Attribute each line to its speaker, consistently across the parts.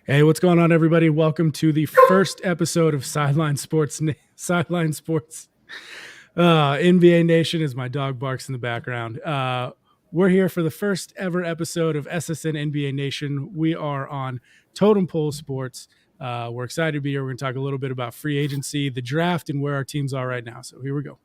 Speaker 1: Hey, what's going on, everybody? Welcome to the first episode of Sideline Sports. Sideline Sports. NBA Nation, as my dog barks in the background. We're here for the first ever episode of SSN NBA Nation. We are on Totem Sports. We're excited to be here. We're going to talk a little bit about free agency, the draft, and where our teams are right now. So here we go.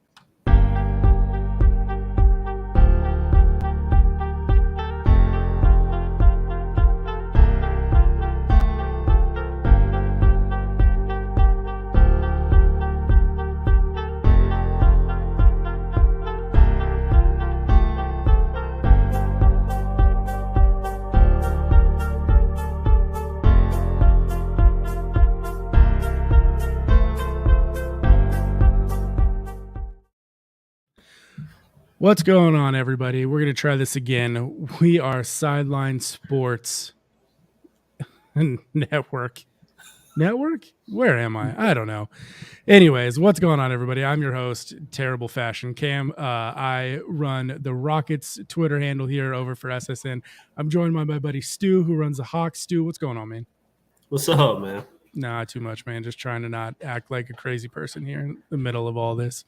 Speaker 1: What's going on, everybody? We're going to try this again. We are Sideline Sports Network. Network? Where am I? I don't know. Anyways, what's going on, everybody? I'm your host, Terrible Fashion Cam. I run the Rockets Twitter handle here over for SSN. I'm joined by my buddy Stu, who runs the Hawks. Stu, what's going on, man?
Speaker 2: What's up, man?
Speaker 1: Nah, too much, man. Just trying to not act like a crazy person here in the middle of all this.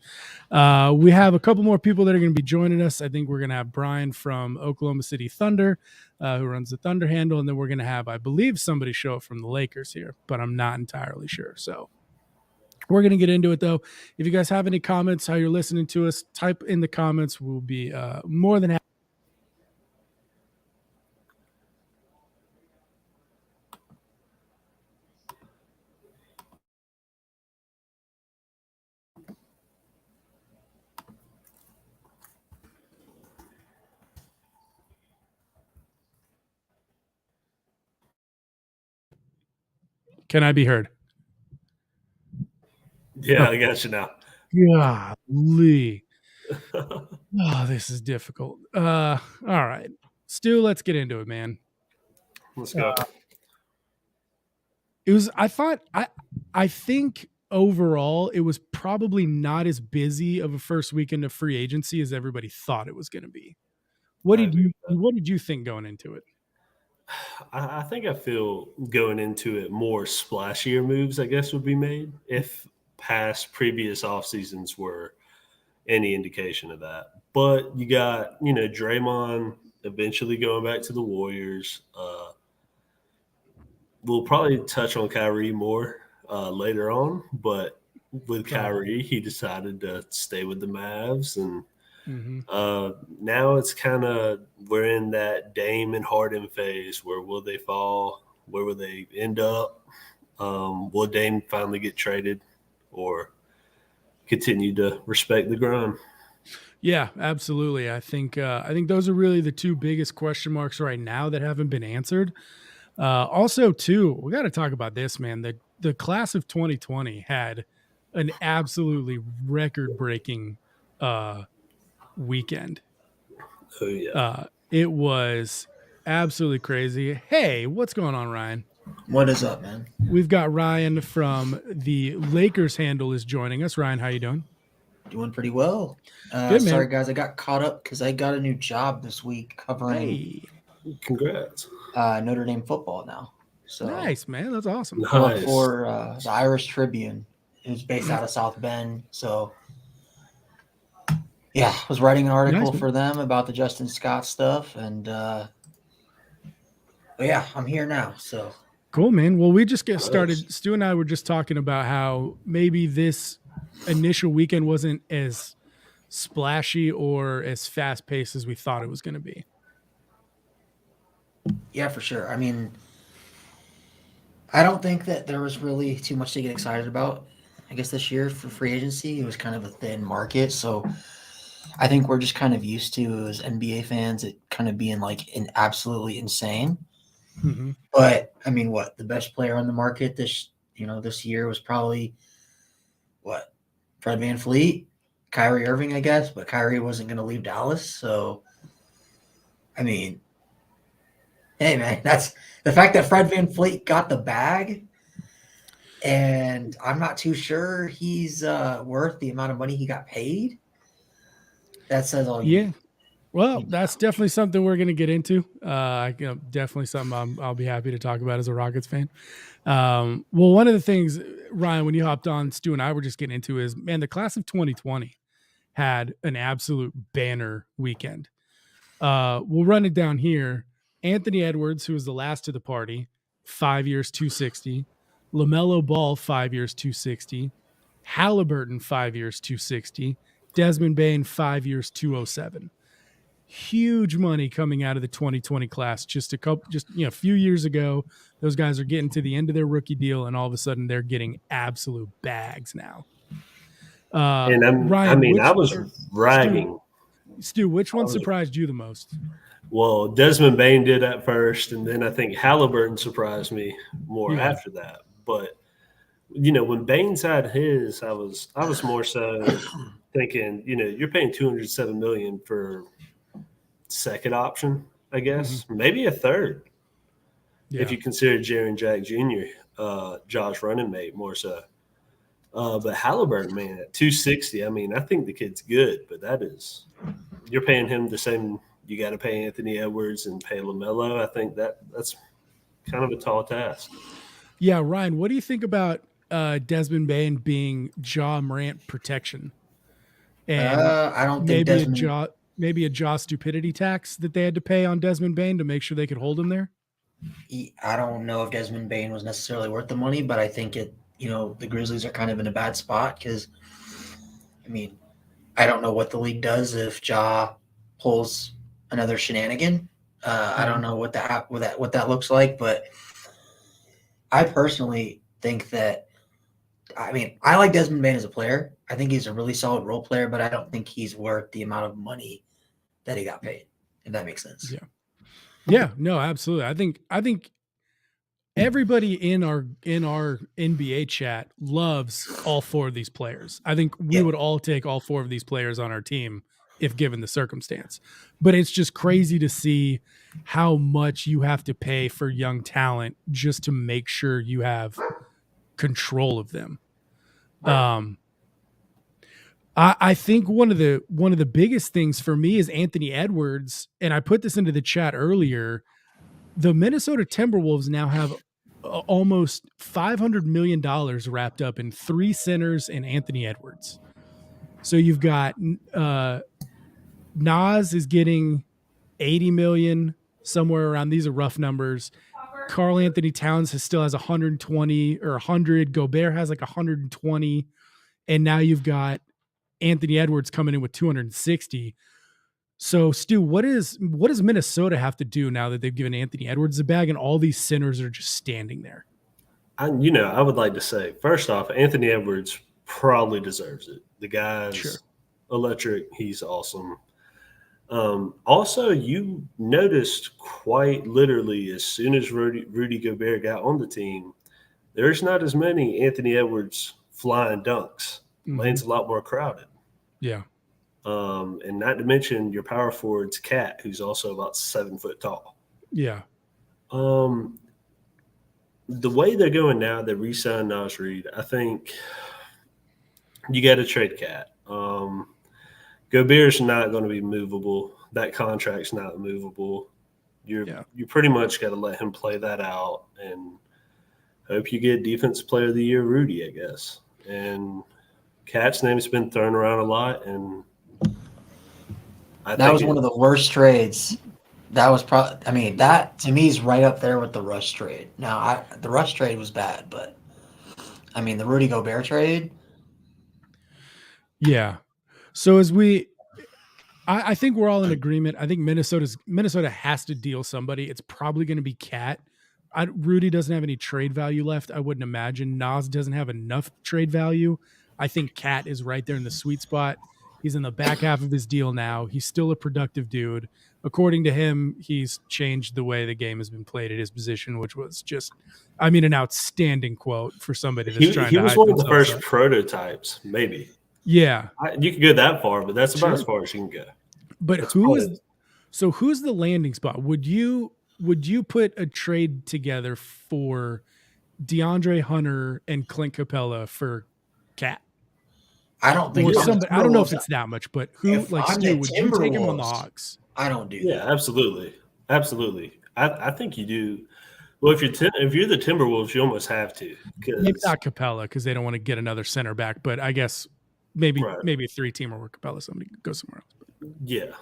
Speaker 1: We have a couple more people that are going to be joining us. I think we're going to have Brian from Oklahoma City Thunder, who runs the Thunder handle. And then we're going to have, I believe, somebody show up from the Lakers here, but I'm not entirely sure. So we're going to get into it, though. If you guys have any comments, how you're listening to us, type in the comments. We'll be more than happy. Can I be heard?
Speaker 2: Yeah, I got you now.
Speaker 1: Golly. Oh, this is difficult. All right. Stu, let's get into it, man.
Speaker 2: Let's go.
Speaker 1: I think overall it was probably not as busy of a first weekend of free agency as everybody thought it was going to be. What did you think going into it?
Speaker 2: I think I feel going into it more splashier moves, I guess, would be made if previous off seasons were any indication of that. But you got, Draymond eventually going back to the Warriors. We'll probably touch on Kyrie more later on, but with Kyrie, he decided to stay with the Mavs, and now it's kind of we're in that Dame and Harden phase. Where will they fall? Where will they end up? Will Dame finally get traded, or continue to respect the grind?
Speaker 1: Yeah, absolutely. I think those are really the two biggest question marks right now that haven't been answered. Also, too, we got to talk about this, man. The class of 2020 had an absolutely record-breaking weekend.
Speaker 2: Oh, yeah.
Speaker 1: It was absolutely crazy. Hey, what's going on, Ryan?
Speaker 3: What is up, man?
Speaker 1: We've got Ryan from the Lakers handle is joining us. Ryan, how you doing?
Speaker 3: Doing pretty well.
Speaker 1: Good, man.
Speaker 3: Sorry, guys. I got caught up because I got a new job this week covering
Speaker 2: Congrats.
Speaker 3: Notre Dame football now. So
Speaker 1: nice, man. That's awesome.
Speaker 2: Nice.
Speaker 3: For the Irish Tribune. It was based out of South Bend. So, yeah, I was writing an article for them about the Justin Scott stuff. And, but yeah, I'm here now. So
Speaker 1: cool, man. Well, we just get started. Stu and I were just talking about how maybe this initial weekend wasn't as splashy or as fast paced as we thought it was going to be.
Speaker 3: Yeah, for sure. I mean, I don't think that there was really too much to get excited about. I guess this year for free agency, it was kind of a thin market. So I think we're just kind of used to, as NBA fans, it kind of being like absolutely insane.
Speaker 1: Mm-hmm.
Speaker 3: But I mean, the best player on the market this year was probably Fred VanVleet, Kyrie Irving, I guess, but Kyrie wasn't going to leave Dallas. So, I mean, hey, man, that's the fact that Fred VanVleet got the bag, and I'm not too sure he's worth the amount of money he got paid. That says all you.
Speaker 1: Yeah. Well, that's definitely something we're going to get into. Definitely something I'll be happy to talk about as a Rockets fan. Well, one of the things, Ryan, when you hopped on, Stu and I were just getting into is, man, the class of 2020 had an absolute banner weekend. We'll run it down here. Anthony Edwards, who was the last to the party, 5 years, 260. LaMelo Ball, 5 years, 260. Halliburton, 5 years, 260. Desmond Bain, 5 years, 207. Huge money coming out of the 2020 class. Just a few years ago, those guys are getting to the end of their rookie deal, and all of a sudden they're getting absolute bags now.
Speaker 2: And
Speaker 1: Ryan,
Speaker 2: I was bragging.
Speaker 1: Stu, which one surprised you the most?
Speaker 2: Well, Desmond Bain did at first, and then I think Halliburton surprised me more after that. But when Baines had his, I was more so thinking, you're paying $207 million for second option, I guess, maybe a third, if you consider Jaren Jack Jr., Josh running mate more so. But Halliburton, man, at 260, I mean, I think the kid's good, but you're paying him the same you got to pay Anthony Edwards and pay LaMelo. I think that's kind of a tall task.
Speaker 1: Yeah, Ryan, what do you think about Desmond Bain being Ja Morant protection? And
Speaker 3: I don't think
Speaker 1: maybe a jaw stupidity tax that they had to pay on Desmond Bain to make sure they could hold him there.
Speaker 3: I don't know if Desmond Bain was necessarily worth the money, but I think the Grizzlies are kind of in a bad spot because, I mean, I don't know what the league does if Ja pulls another shenanigan. I don't know what that looks like, but I personally think that, I mean, I like Desmond Bain as a player. I think he's a really solid role player, but I don't think he's worth the amount of money that he got paid, if that makes sense.
Speaker 1: Yeah, no, absolutely. I think everybody in our NBA chat loves all four of these players. I think we would all take all four of these players on our team if given the circumstance. But it's just crazy to see how much you have to pay for young talent just to make sure you have control of them. I think one of the biggest things for me is Anthony Edwards, and I put this into the chat earlier. The Minnesota Timberwolves now have almost $500 million wrapped up in three centers and Anthony Edwards. So you've got Nas is getting 80 million, somewhere around. These are rough numbers. Karl Anthony Towns still has 120 or 100. Gobert has like 120. And now you've got Anthony Edwards coming in with 260. So, Stu, what does Minnesota have to do now that they've given Anthony Edwards the bag and all these centers are just standing there?
Speaker 2: I would like to say, first off, Anthony Edwards probably deserves it. The guy's electric. He's awesome. Also, you noticed quite literally as soon as Rudy Gobert got on the team, there's not as many Anthony Edwards flying dunks. Lane's a lot more crowded.
Speaker 1: Yeah.
Speaker 2: And not to mention your power forward's Cat, who's also about 7 foot tall.
Speaker 1: Yeah.
Speaker 2: The way they're going now, they re-signed Naz Reid. I think you got to trade Cat. Gobert's not going to be movable. That contract's not movable. You pretty much got to let him play that out and hope you get Defensive Player of the Year Rudy, I guess. And Cat's name's been thrown around a lot, and
Speaker 3: that was one of the worst trades. That was probably, I mean, that to me is right up there with the Rush trade. Now, the Rush trade was bad, but I mean, the Rudy Gobert trade.
Speaker 1: Yeah. So I think we're all in agreement. I think Minnesota has to deal somebody. It's probably going to be Cat. Rudy doesn't have any trade value left, I wouldn't imagine. Nas doesn't have enough trade value. I think Cat is right there in the sweet spot. He's in the back half of his deal now. He's still a productive dude. According to him, he's changed the way the game has been played at his position, which was just, I mean, an outstanding quote for somebody that's trying to
Speaker 2: He was one of the first prototypes, maybe.
Speaker 1: Yeah.
Speaker 2: You could go that far, but that's about as far as you can go.
Speaker 1: But who's the landing spot? Would you put a trade together for DeAndre Hunter and Clint Capella for Cat?
Speaker 3: I don't think
Speaker 1: Or
Speaker 3: if I'm the
Speaker 1: somebody. I don't know if
Speaker 3: Timberwolves,
Speaker 1: it's that much, but who
Speaker 3: if
Speaker 1: like
Speaker 3: I'm
Speaker 1: Stu?
Speaker 3: the
Speaker 1: Would you take him on the
Speaker 3: Timberwolves,
Speaker 1: Hawks?
Speaker 3: I don't do
Speaker 2: Yeah,
Speaker 3: that.
Speaker 2: absolutely. Absolutely. I think you do. Well, if you're the Timberwolves, you almost have to
Speaker 1: Maybe
Speaker 2: because
Speaker 1: not Capella because they don't want to get another center back, but I guess maybe
Speaker 2: right.
Speaker 1: maybe a 3-teamer where Capella somebody go somewhere else.
Speaker 2: Yeah,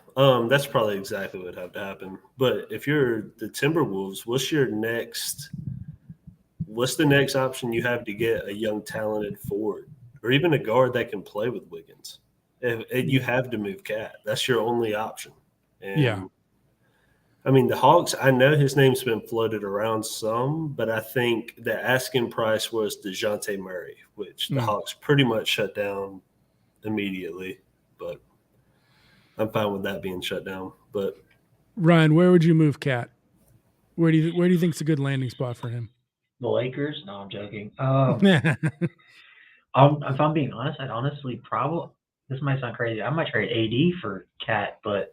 Speaker 2: that's probably exactly what would have to happen. But if you're the Timberwolves, what's the next option you have to get a young talented forward or even a guard that can play with Wiggins? If you have to move Cat. That's your only option. And
Speaker 1: Yeah.
Speaker 2: I mean, the Hawks, I know his name's been floated around some, but I think the asking price was DeJounte Murray, which the Hawks pretty much shut down immediately. But I'm fine with that being shut down. But
Speaker 1: Ryan, where would you move Cat? Where do you think's a good landing spot for him?
Speaker 4: The Lakers? No, I'm joking. If I'm being honest, I'd honestly probably, this might sound crazy, I might trade AD for Cat, but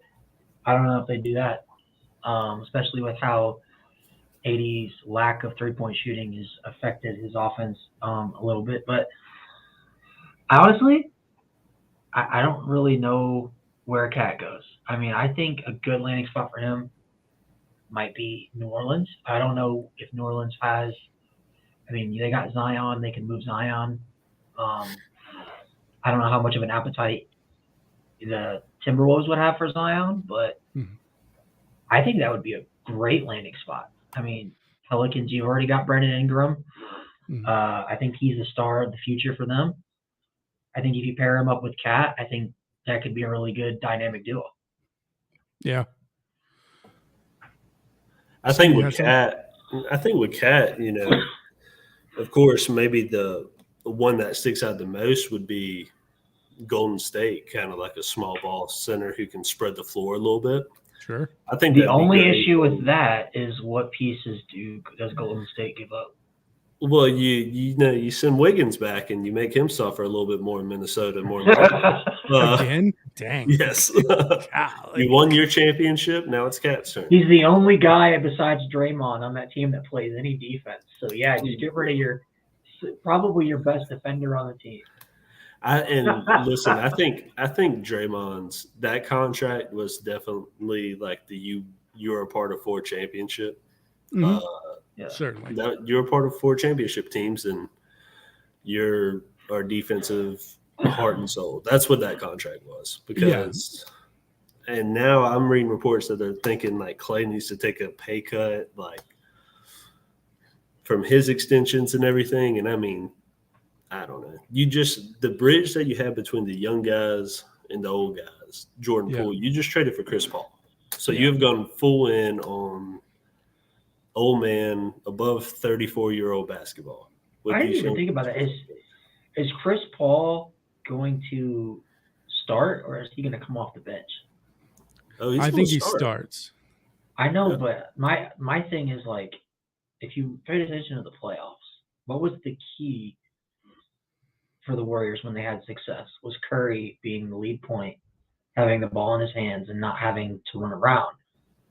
Speaker 4: I don't know if they do that, especially with how AD's lack of three-point shooting has affected his offense a little bit. But honestly, I don't really know where Cat goes. I mean, I think a good landing spot for him might be New Orleans. I don't know if New Orleans has. I mean, they got Zion. They can move Zion. I don't know how much of an appetite the Timberwolves would have for Zion, but I think that would be a great landing spot. I mean, Pelicans, you've already got Brandon Ingram. I think he's the star of the future for them. I think if you pair him up with Cat, I think that could be a really good dynamic duo.
Speaker 1: Yeah.
Speaker 2: I think with Cat, you know, of course, maybe the one that sticks out the most would be Golden State, kind of like a small ball center who can spread the floor a little bit.
Speaker 1: Sure.
Speaker 2: I think
Speaker 4: the only issue with that is what pieces does Golden State give up?
Speaker 2: Well, you send Wiggins back and you make him suffer a little bit more in Minnesota, more
Speaker 1: again. Dang.
Speaker 2: Yes. You won your championship. Now it's Cat's turn.
Speaker 4: He's the only guy besides Draymond on that team that plays any defense. So yeah, just get rid of probably your best defender on the team.
Speaker 2: Listen, I think Draymond's that contract was definitely like you're a part of 4 championship.
Speaker 1: Yeah, certainly.
Speaker 2: You're a part of 4 championship teams, and you're our defensive heart and soul. That's what that contract was. And now I'm reading reports that they're thinking like Clay needs to take a pay cut, like from his extensions and everything. And I mean, I don't know. The bridge that you have between the young guys and the old guys, Jordan Poole, you just traded for Chris Paul. So you have gone full in on old man, above 34-year-old basketball.
Speaker 4: I didn't even think about that. Is Chris Paul going to start, or is he going to come off the bench?
Speaker 2: I
Speaker 1: think he starts.
Speaker 4: I know, but my thing is like, if you paid attention to the playoffs, what was the key for the Warriors when they had success? Was Curry being the lead point, having the ball in his hands and not having to run around,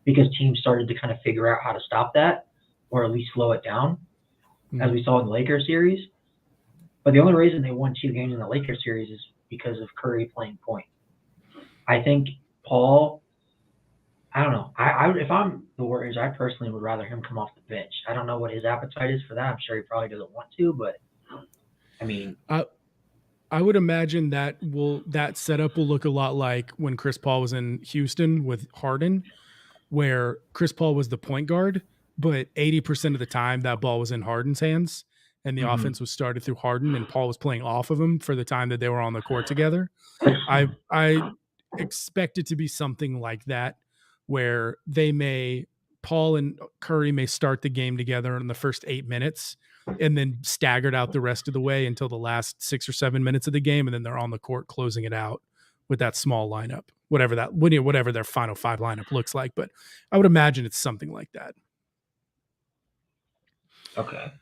Speaker 4: because teams started to kind of figure out how to stop that, or at least slow it down, as we saw in the Lakers series. But the only reason they won 2 games in the Lakers series is because of Curry playing point. I think Paul, I don't know. If I'm the Warriors, I personally would rather him come off the bench. I don't know what his appetite is for that. I'm sure he probably doesn't want to, but I mean,
Speaker 1: I would imagine that setup will look a lot like when Chris Paul was in Houston with Harden, where Chris Paul was the point guard, but 80% of the time that ball was in Harden's hands, and the offense was started through Harden, and Paul was playing off of him for the time that they were on the court together. I expect it to be something like that, where Paul and Curry may start the game together in the first 8 minutes and then staggered out the rest of the way until the last 6 or 7 minutes of the game. And then they're on the court closing it out with that small lineup, whatever their final 5 lineup looks like. But I would imagine it's something like that.
Speaker 4: Okay.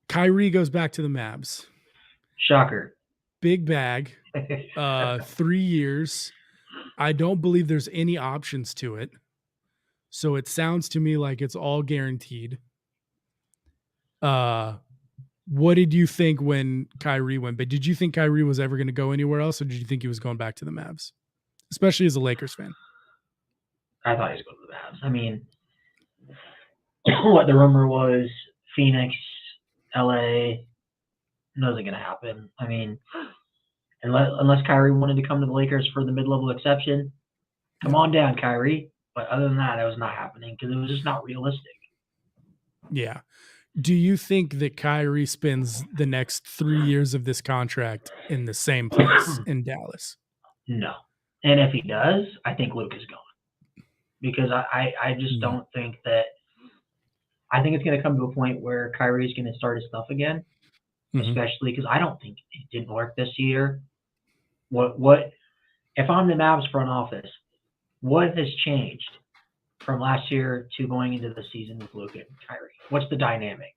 Speaker 1: Kyrie goes back to the Mavs.
Speaker 4: Shocker.
Speaker 1: Big bag. 3 years. I don't believe there's any options to it. So it sounds to me like it's all guaranteed. what did you think when Kyrie went? But did you think Kyrie was ever going to go anywhere else, or did you think he was going back to the Mavs? Especially as a Lakers fan.
Speaker 4: I thought he was going to the Mavs. I mean, what the rumor was, Phoenix, LA, wasn't going to happen. I mean, unless Kyrie wanted to come to the Lakers for the mid-level exception, come on down, Kyrie. But other than that was not happening because it was just not realistic.
Speaker 1: Yeah. Do you think that Kyrie spends the next 3 years of this contract in the same place in Dallas?
Speaker 4: No. And if he does, I think Luke is gone. Because I just don't think that – I think it's going to come to a point where Kyrie is going to start his stuff again, especially because I don't think it didn't work this year. What if I'm the Mavs front office, what has changed from last year to going into the season with Luka and Kyrie? What's the dynamic?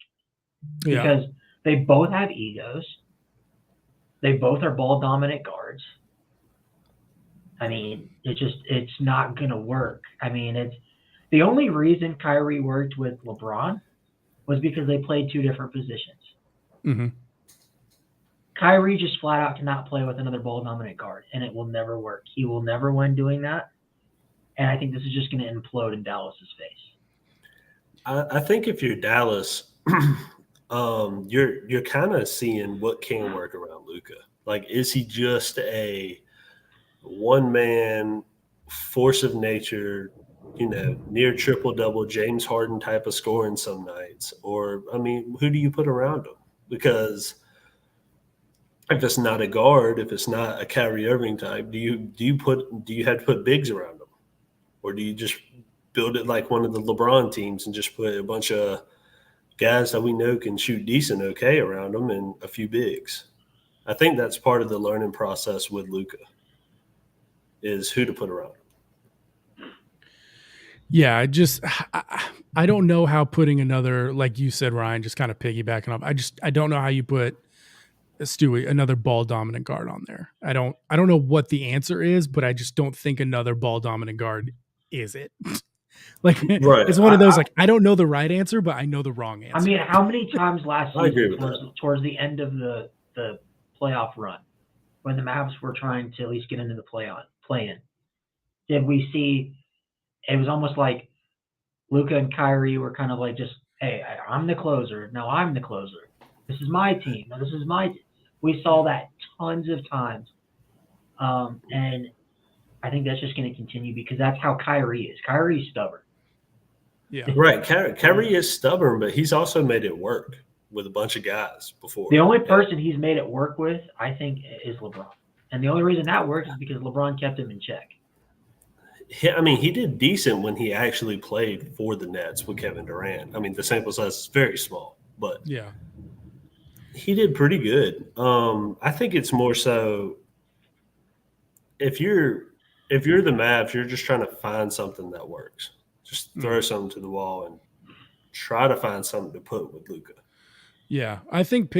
Speaker 1: Yeah.
Speaker 4: Because they both have egos. They both are ball dominant guards. I mean, it's not going to work. I mean, it's the only reason Kyrie worked with LeBron was because they played two different positions.
Speaker 1: Mm-hmm.
Speaker 4: Kyrie just flat out cannot play with another ball dominant guard, and it will never work. He will never win doing that. And I think this is just going to implode in Dallas's face.
Speaker 2: I think if you're Dallas, you're kind of seeing what can work around Luka. Like, is he just a one-man force of nature, near triple-double James Harden type of scoring some nights? Or, I mean, who do you put around him? Because if it's not a guard, if it's not a Kyrie Irving type, do you have to put bigs around him? Or do you just build it like one of the LeBron teams and just put a bunch of guys that we know can shoot decent okay around them and a few bigs? I think that's part of the learning process with Luka is who to put around him.
Speaker 1: Yeah, I don't know how putting another, like you said, Ryan, just kind of piggybacking off. I don't know how you put Stewie, another ball dominant guard on there. I don't know what the answer is, but I just don't think another ball dominant guard is it. Like, right. It's one of those, I don't know the right answer, but I know the wrong answer.
Speaker 4: I mean, how many times last season towards the end of the playoff run, when the Mavs were trying to at least get into the play-in, did we see it was almost like Luka and Kyrie were kind of like just, hey, I'm the closer. No, I'm the closer. This is my team. No, this is my team. We saw that tons of times. And I think that's just going to continue because that's how Kyrie is. Kyrie's stubborn.
Speaker 2: Yeah. Right. Kyrie is stubborn, but he's also made it work with a bunch of guys before.
Speaker 4: The only person he's made it work with, I think, is LeBron. And the only reason that works is because LeBron kept him in check.
Speaker 2: Yeah, I mean, he did decent when he actually played for the Nets with Kevin Durant. I mean, the sample size is very small, but
Speaker 1: yeah,
Speaker 2: he did pretty good. I think it's more so if you're the Mavs, you're just trying to find something that works. Just throw something to the wall and try to find something to put with Luka.
Speaker 1: Yeah, I think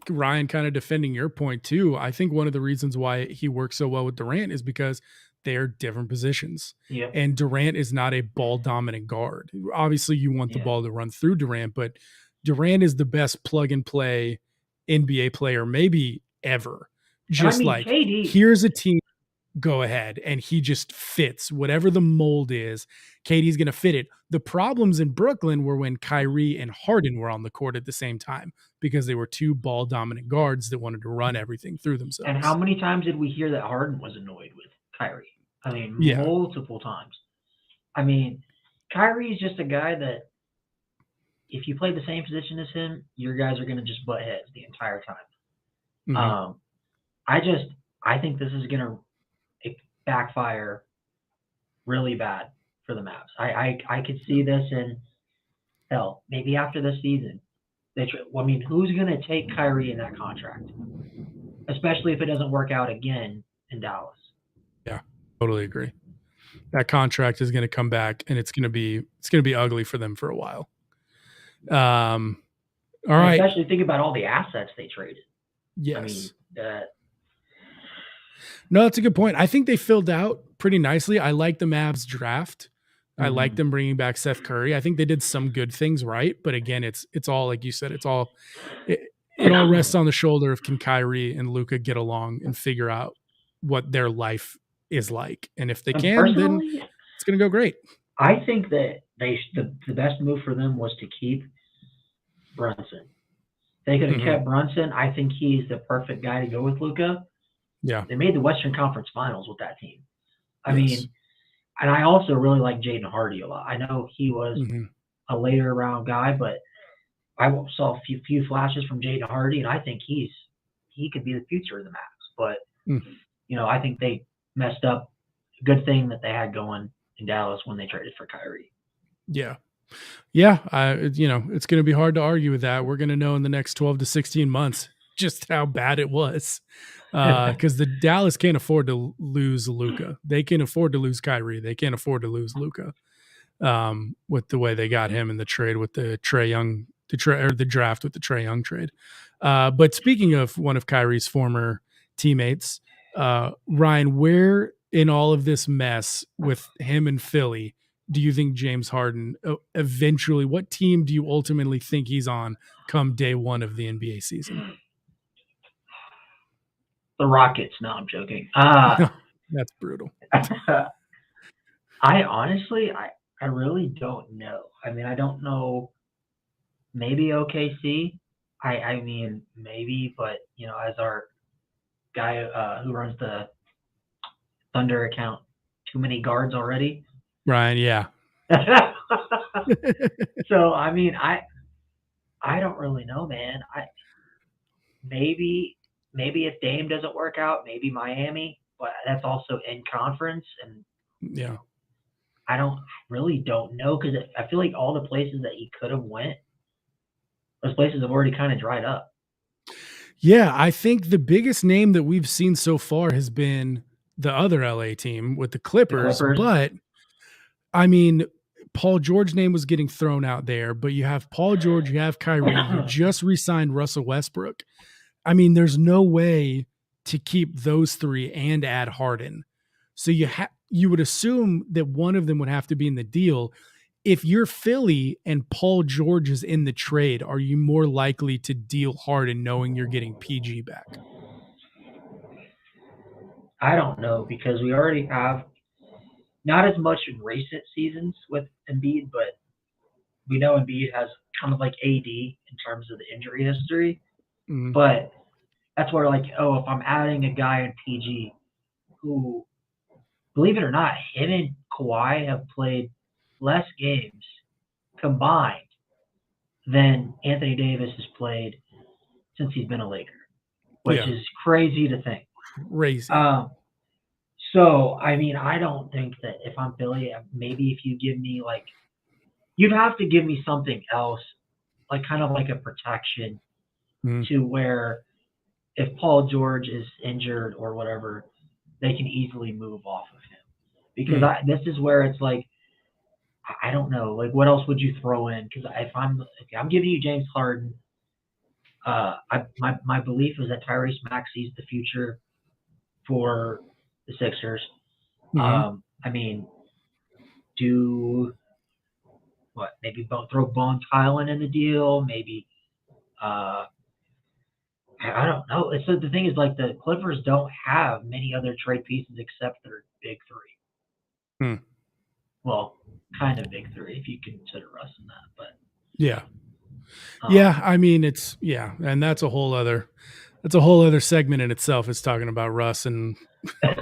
Speaker 1: Ryan, kind of defending your point too. I think one of the reasons why he works so well with Durant is because they're different positions.
Speaker 4: Yeah.
Speaker 1: And Durant is not a ball dominant guard. Obviously, you want the ball to run through Durant, but Durant is the best plug and play NBA player maybe ever. Just
Speaker 4: KD.
Speaker 1: Here's a team, go ahead, and he just fits whatever the mold is. KD's going to fit it. The problems in Brooklyn were when Kyrie and Harden were on the court at the same time because they were two ball dominant guards that wanted to run everything through themselves.
Speaker 4: And how many times did we hear that Harden was annoyed with Kyrie? I mean, multiple times. I mean, Kyrie is just a guy that if you play the same position as him, your guys are going to just butt heads the entire time.
Speaker 1: Mm-hmm.
Speaker 4: I think this is going to backfire really bad for the Mavs. I could see this in hell, maybe after this season. Who's going to take Kyrie in that contract? Especially if it doesn't work out again in Dallas.
Speaker 1: Yeah, totally agree. That contract is going to come back and it's going to be ugly for them for a while. All right.
Speaker 4: Especially think about all the assets they traded.
Speaker 1: Yes.
Speaker 4: I mean,
Speaker 1: no, that's a good point. I think they filled out pretty nicely. I like the Mavs draft. I like them bringing back Seth Curry. I think they did some good things right, but again, it's all like you said. It all rests on the shoulder of can Kyrie and Luka get along and figure out what their life is like, and if they can, then it's going to go great.
Speaker 4: I think that the best move for them was to keep Brunson. They could have kept Brunson. I think he's the perfect guy to go with Luka.
Speaker 1: Yeah,
Speaker 4: they made the Western Conference Finals with that team. I mean, and I also really like Jaden Hardy a lot. I know he was a later round guy, but I saw a few flashes from Jaden Hardy, and I think he could be the future of the Mavs. But I think they messed up. Good thing that they had going in Dallas when they traded for Kyrie.
Speaker 1: Yeah. It's going to be hard to argue with that. We're going to know in the next 12 to 16 months just how bad it was, because the Dallas can't afford to lose Luka. They can afford to lose Kyrie. They can't afford to lose Luka. With the way they got him in the trade with the Trae Young, the draft with the Trae Young trade. But speaking of one of Kyrie's former teammates, Ryan, where in all of this mess with him and Philly do you think James Harden eventually, what team do you ultimately think he's on come day one of the NBA season?
Speaker 4: The Rockets. No, I'm joking.
Speaker 1: That's brutal.
Speaker 4: I honestly really don't know. I mean, I don't know. Maybe OKC. I mean, maybe, but as our guy who runs the Thunder account, too many guards already.
Speaker 1: Ryan, yeah.
Speaker 4: So I mean, I don't really know, man. Maybe if Dame doesn't work out, maybe Miami, but that's also in conference, and I don't know, because I feel like all the places that he could have went, those places have already kind of dried up.
Speaker 1: Yeah, I think the biggest name that we've seen so far has been the other LA team with the Clippers. But I mean, Paul George's name was getting thrown out there, but you have Paul George, you have Kyrie, you just re-signed Russell Westbrook. I mean, there's no way to keep those three and add Harden. So you would assume that one of them would have to be in the deal. If you're Philly and Paul George is in the trade, are you more likely to deal Harden knowing you're getting PG back?
Speaker 4: I don't know, because we already have not as much in recent seasons with Embiid, but we know Embiid has kind of like AD in terms of the injury history. But that's where, like, if I'm adding a guy in PG who, believe it or not, him and Kawhi have played less games combined than Anthony Davis has played since he's been a Laker, which is crazy to think.
Speaker 1: Crazy.
Speaker 4: So, I mean, I don't think that if I'm Philly, maybe if you give me, like, you'd have to give me something else, like kind of like a protection to where if Paul George is injured or whatever, they can easily move off of him. Because this is where it's like, I don't know, like, what else would you throw in? Because if I'm giving you James Harden, my belief is that Tyrese Maxey's the future for the Sixers. I mean, maybe throw Bones Highland in the deal, maybe I don't know. So the thing is, like, the Clippers don't have many other trade pieces except their big three. Well, kind of big three if you consider Russ in that, but
Speaker 1: I mean, and that's a whole other segment in itself. It's talking about Russ and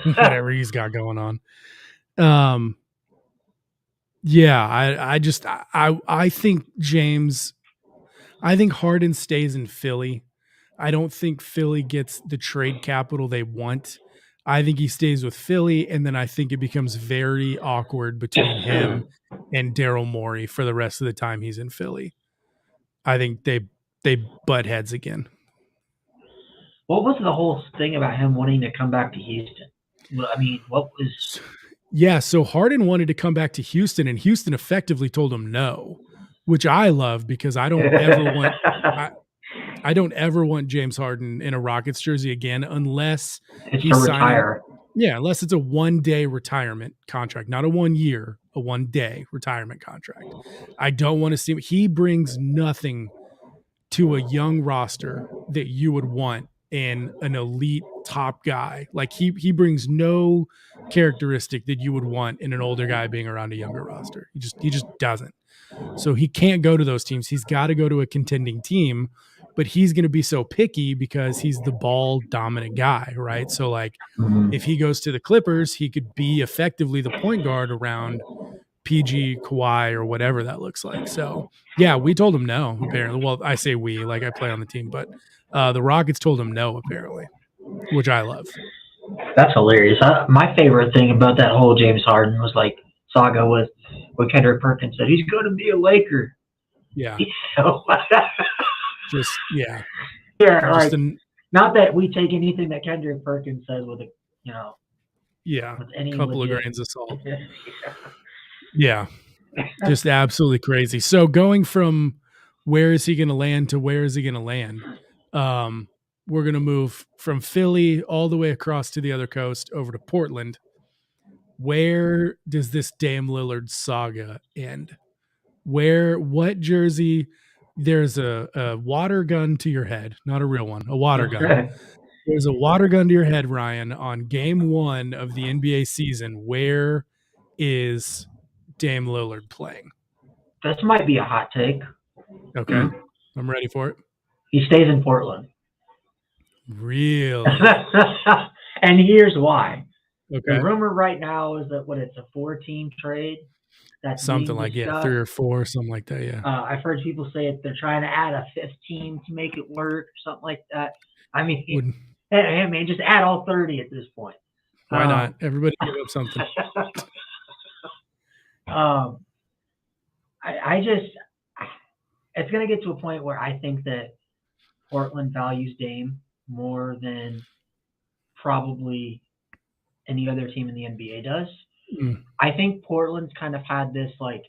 Speaker 1: whatever he's got going on. I think Harden stays in Philly. I don't think Philly gets the trade capital they want. I think he stays with Philly, and then I think it becomes very awkward between him and Daryl Morey for the rest of the time he's in Philly. I think they butt heads again.
Speaker 4: What was the whole thing about him wanting to come back to Houston? I mean, what was...
Speaker 1: Yeah, so Harden wanted to come back to Houston, and Houston effectively told him no, which I love, because I don't ever want James Harden in a Rockets jersey again unless
Speaker 4: he's signing.
Speaker 1: Yeah, unless it's a 1-day retirement contract, not a 1 year, a 1-day retirement contract. I don't want to see him. He brings nothing to a young roster that you would want in an elite top guy. Like he brings no characteristic that you would want in an older guy being around a younger roster. He just doesn't. So he can't go to those teams. He's got to go to a contending team, but he's going to be so picky because he's the ball dominant guy, right? So like if he goes to the Clippers, he could be effectively the point guard around PG, Kawhi, or whatever that looks like. So yeah, we told him no, apparently. Well, I say we, like I play on the team, but the Rockets told him no, apparently, which I love.
Speaker 4: That's hilarious. My favorite thing about that whole James Harden was like saga was when Kendrick Perkins said he's going to be a Laker.
Speaker 1: Yeah.
Speaker 4: So,
Speaker 1: Just, yeah.
Speaker 4: Yeah,
Speaker 1: Just
Speaker 4: like, not that we take anything that Kendrick Perkins says with a, you know,
Speaker 1: yeah,
Speaker 4: with any
Speaker 1: couple
Speaker 4: legit,
Speaker 1: of grains of salt. Yeah. Just absolutely crazy. So going from where is he going to land to where is he going to land? We're going to move from Philly all the way across to the other coast over to Portland. Where does this Dame Lillard saga end? What jersey? There's a water gun to your head, not a real one, a water gun. There's a water gun to your head, Ryan, on game 1 of the NBA season. Where is Dame Lillard playing?
Speaker 4: This might be a hot take.
Speaker 1: Okay. I'm ready for it.
Speaker 4: He stays in Portland.
Speaker 1: Really?
Speaker 4: And here's why.
Speaker 1: Okay.
Speaker 4: The rumor right now is that it's a 4-team trade. That's
Speaker 1: something like, yeah, 3 or 4, something like that, yeah.
Speaker 4: I've heard people say they're trying to add a 5th team to make it work, something like that. I mean, hey, man, just add all 30 at this point.
Speaker 1: Why not? Everybody give up something.
Speaker 4: It's going to get to a point where I think that Portland values Dame more than probably any other team in the NBA does. I think Portland's kind of had this like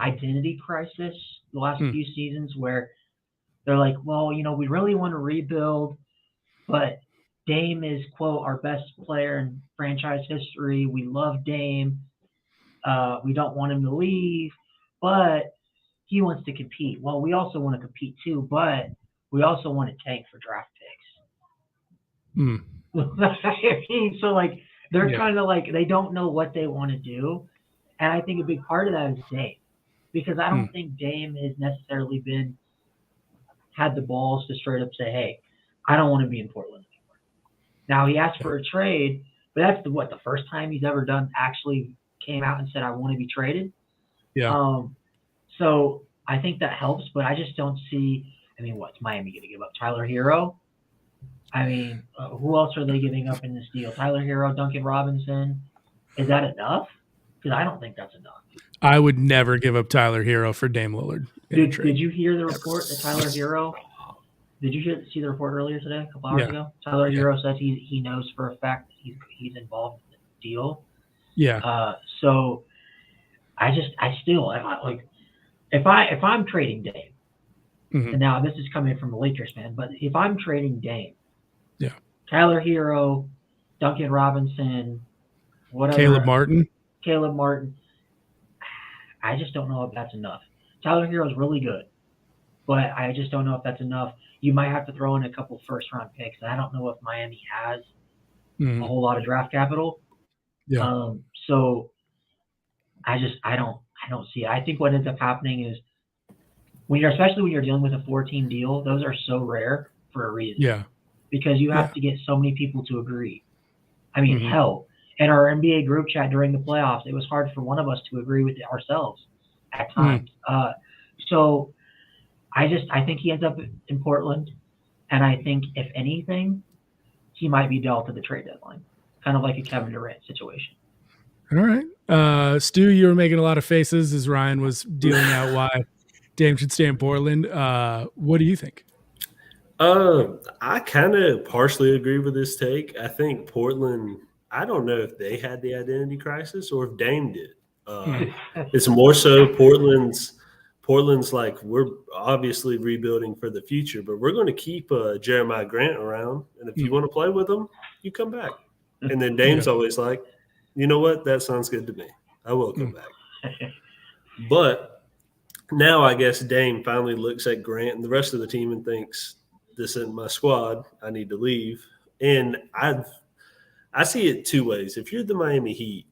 Speaker 4: identity crisis the last few seasons where they're like, well, you know, we really want to rebuild, but Dame is, quote, our best player in franchise history. We love Dame. We don't want him to leave, but he wants to compete. Well, we also want to compete too, but we also want to tank for draft picks. So like they're kind of like they don't know what they want to do, and I think a big part of that is Dame, because I don't think Dame has necessarily had the balls to straight up say, "Hey, I don't want to be in Portland anymore." Now he asked for a trade, but that's the first time he's ever actually came out and said, "I want to be traded."
Speaker 1: Yeah.
Speaker 4: So I think that helps, but I just don't see. I mean, what's Miami going to give up? Tyler Hero? I mean, who else are they giving up in this deal? Tyler Hero, Duncan Robinson. Is that enough? Because I don't think that's enough.
Speaker 1: I would never give up Tyler Hero for Dame Lillard.
Speaker 4: Did you hear the report that Tyler Hero? Did you see the report earlier today, a couple hours ago? Tyler Hero says he knows for a fact that he's involved in the deal.
Speaker 1: Yeah.
Speaker 4: So I still like if I'm trading Dame, and now this is coming from a Lakers fan, but if I'm trading Dame, Tyler Hero, Duncan Robinson, whatever, Caleb Martin, I just don't know if that's enough. Tyler Hero is really good, but I just don't know if that's enough. You might have to throw in a couple first-round picks. I don't know if Miami has a whole lot of draft capital.
Speaker 1: Yeah.
Speaker 4: So I don't see it. I think what ends up happening is especially when you're dealing with a 4-team deal, those are so rare for a reason.
Speaker 1: Yeah.
Speaker 4: Because you have to get so many people to agree. I mean, hell, in our NBA group chat during the playoffs, it was hard for one of us to agree with ourselves at times. So I think he ends up in Portland, and I think if anything, he might be dealt at the trade deadline, kind of like a Kevin Durant situation.
Speaker 1: All right. Stu, you were making a lot of faces as Ryan was dealing out why Dame should stay in Portland. What do you think?
Speaker 2: I kind of partially agree with this take. I think Portland, I don't know if they had the identity crisis or if Dame did. It's more so Portland's Portland's like, we're obviously rebuilding for the future, but we're going to keep Jeremiah Grant around. And if you want to play with him, you come back. And then Dame's always like, you know what? That sounds good to me. I will come back. But now I guess Dame finally looks at Grant and the rest of the team and thinks, this isn't my squad. I need to leave. And I see it two ways. If you're the Miami Heat,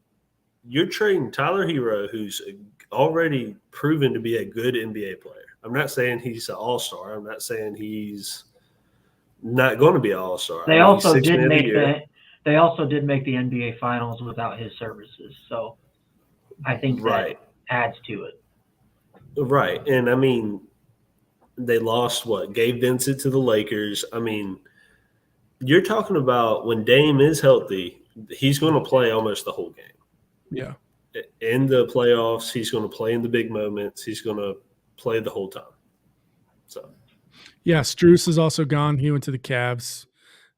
Speaker 2: you're trading Tyler Hero, who's already proven to be a good NBA player. I'm not saying he's an all-star. I'm not saying he's not going to be an all-star.
Speaker 4: They also did make the NBA Finals without his services, so I think that adds to it.
Speaker 2: Right, and I mean, they lost Gabe Vincent to the Lakers. I mean, you're talking about when Dame is healthy, he's going to play almost the whole game.
Speaker 1: Yeah.
Speaker 2: In the playoffs, he's going to play in the big moments. He's going to play the whole time. So,
Speaker 1: yeah, Strus is also gone. He went to the Cavs.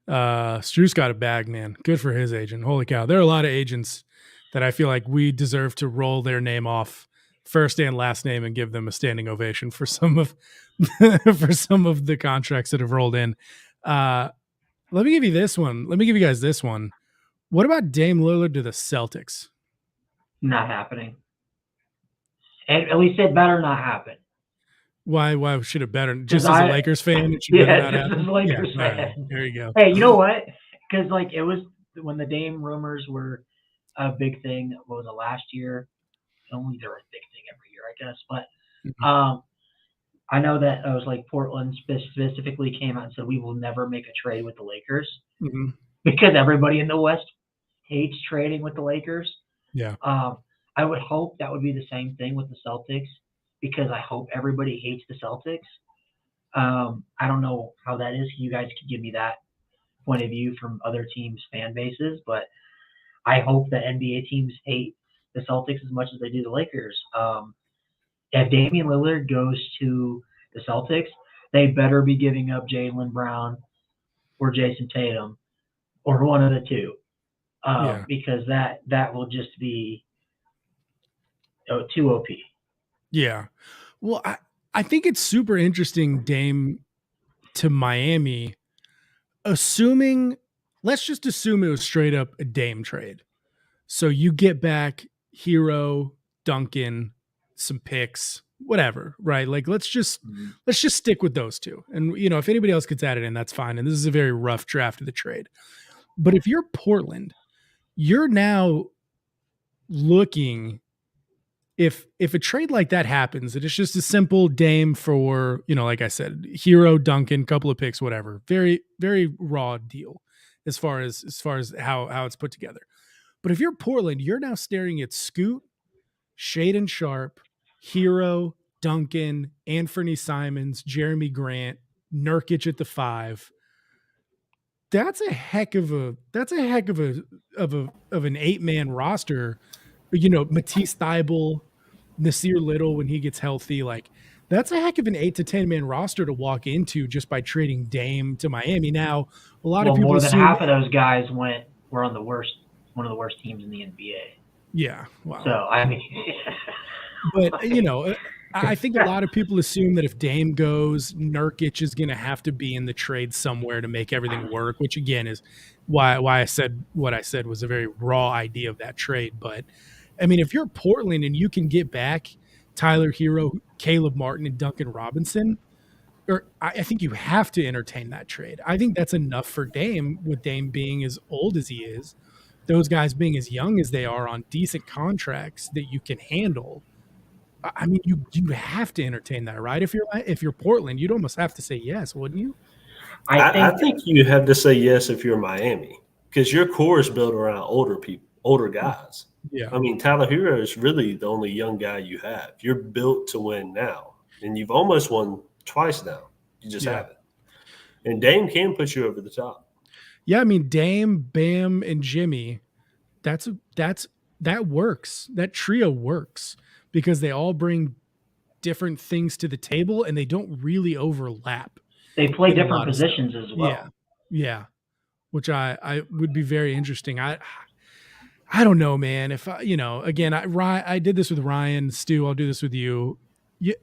Speaker 1: Strus got a bag, man. Good for his agent. Holy cow. There are a lot of agents that I feel like we deserve to roll their name off first and last name and give them a standing ovation for some of the contracts that have rolled in. Let me give you this one. Let me give you guys this one. What about Dame Lillard to the Celtics?
Speaker 4: Not happening. At least it better not happen.
Speaker 1: Why should it better? Just as a Lakers fan, it should better not happen.
Speaker 4: Just as a Lakers fan.
Speaker 1: Right, there you go.
Speaker 4: Hey, you know what? Because it was when the Dame rumors were a big thing. What was it, last year? Only they're a big thing every year, I guess. But I know that it was Portland specifically came out and said we will never make a trade with the Lakers because everybody in the West hates trading with the Lakers.
Speaker 1: Yeah.
Speaker 4: I would hope that would be the same thing with the Celtics because I hope everybody hates the Celtics. I don't know how that is. You guys could give me that point of view from other teams' fan bases, but I hope that NBA teams hate the Celtics as much as they do the Lakers. If Damian Lillard goes to the Celtics, they better be giving up Jaylen Brown or Jason Tatum or one of the two. Because that will just be too OP.
Speaker 1: Yeah. Well, I think it's super interesting, Dame to Miami, let's just assume it was straight up a Dame trade. So you get back Hero, Duncan, some picks, whatever, right? Let's just stick with those two. And, if anybody else gets added in, that's fine. And this is a very rough draft of the trade. But if you're Portland, you're now looking, if a trade like that happens, and it's just a simple Dame for, like I said, Hero, Duncan, couple of picks, whatever. Very, very raw deal as far as how it's put together. But if you're Portland, you're now staring at Scoot, Shaedon Sharpe, Hero, Duncan, Anthony Simons, Jeremy Grant, Nurkic at the 5. That's a heck of an 8-man roster. Matisse Thybulle, Nasir Little when he gets healthy, that's a heck of an 8 to 10-man roster to walk into just by trading Dame to Miami. Now, a lot of people
Speaker 4: more than half of those guys were on one of the worst teams in the NBA.
Speaker 1: Yeah, wow.
Speaker 4: So I mean,
Speaker 1: but I think a lot of people assume that if Dame goes, Nurkic is going to have to be in the trade somewhere to make everything work, which again is why I said what I said was a very raw idea of that trade. But I mean, if you're Portland and you can get back Tyler Hero, Caleb Martin, and Duncan Robinson, I think you have to entertain that trade. I think that's enough for Dame, with Dame being as old as he is, those guys being as young as they are on decent contracts that you can handle. I mean, you have to entertain that, right? If you're Portland, you'd almost have to say yes, wouldn't you?
Speaker 2: I think you have to say yes if you're Miami, because your core is built around older guys.
Speaker 1: Yeah.
Speaker 2: I mean, Tyler Hero is really the only young guy you have. You're built to win now, and you've almost won twice now. You just haven't. And Dame can put you over the top.
Speaker 1: Yeah, I mean, Dame, Bam, and Jimmy, that works. That trio works because they all bring different things to the table and they don't really overlap.
Speaker 4: They play different positions as well.
Speaker 1: Yeah. Which I would be very interesting. I don't know, man. If again, I did this with Ryan, Stu, I'll do this with you.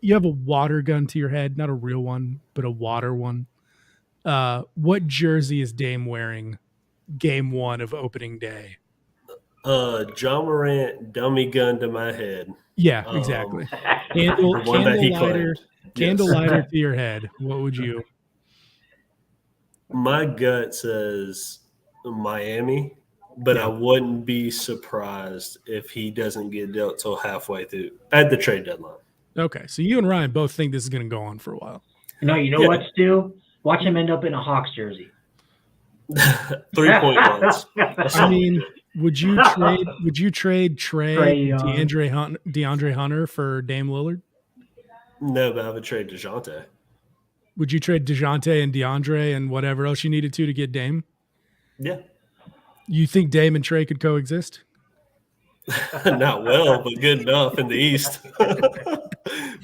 Speaker 1: you have a water gun to your head, not a real one, but a water one. What jersey is Dame wearing game 1 of opening day?
Speaker 2: John Morant dummy gun to my head.
Speaker 1: Yeah, exactly. Candle,
Speaker 2: The one that he
Speaker 1: lighter,
Speaker 2: claimed.
Speaker 1: candle
Speaker 2: Yes.
Speaker 1: lighter to your head. What would you?
Speaker 2: My gut says Miami, but
Speaker 1: Yeah.
Speaker 2: I wouldn't be surprised if he doesn't get dealt till halfway through at the trade deadline.
Speaker 1: Okay, so you and Ryan both think this is going to go on for a while.
Speaker 4: No, you know
Speaker 2: Yeah.
Speaker 4: what, Stu? Watch him end up in a Hawks jersey.
Speaker 2: 3-point guns.
Speaker 1: I mean, would you trade Trey
Speaker 4: Trae Young.
Speaker 1: DeAndre Hunter for Dame Lillard?
Speaker 2: No, but I would trade DeJounte.
Speaker 1: Would you trade DeJounte and DeAndre and whatever else you needed to get Dame?
Speaker 2: Yeah.
Speaker 1: You think Dame and Trey could coexist?
Speaker 2: Not well, but good enough in the East.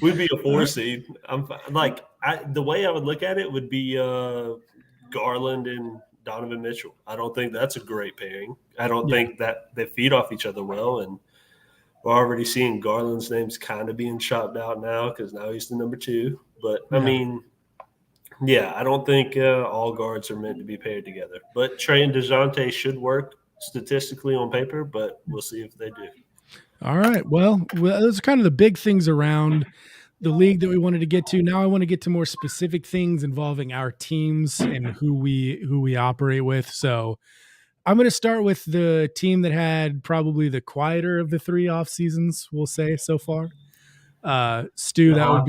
Speaker 2: We'd be a 4 seed. The way I would look at it would be Garland and Donovan Mitchell. I don't think that's a great pairing. I don't think that they feed off each other well, and we're already seeing Garland's name's kind of being chopped out now because now he's the number 2. But I mean, I don't think all guards are meant to be paired together. But Trey and DeJounte should work statistically on paper, but we'll see if they do.
Speaker 1: All right. Well, those are kind of the big things around the league that we wanted to get to. Now I want to get to more specific things involving our teams and who we operate with. So I'm going to start with the team that had probably the quieter of the 3 off seasons, we'll say so far. Stu, that would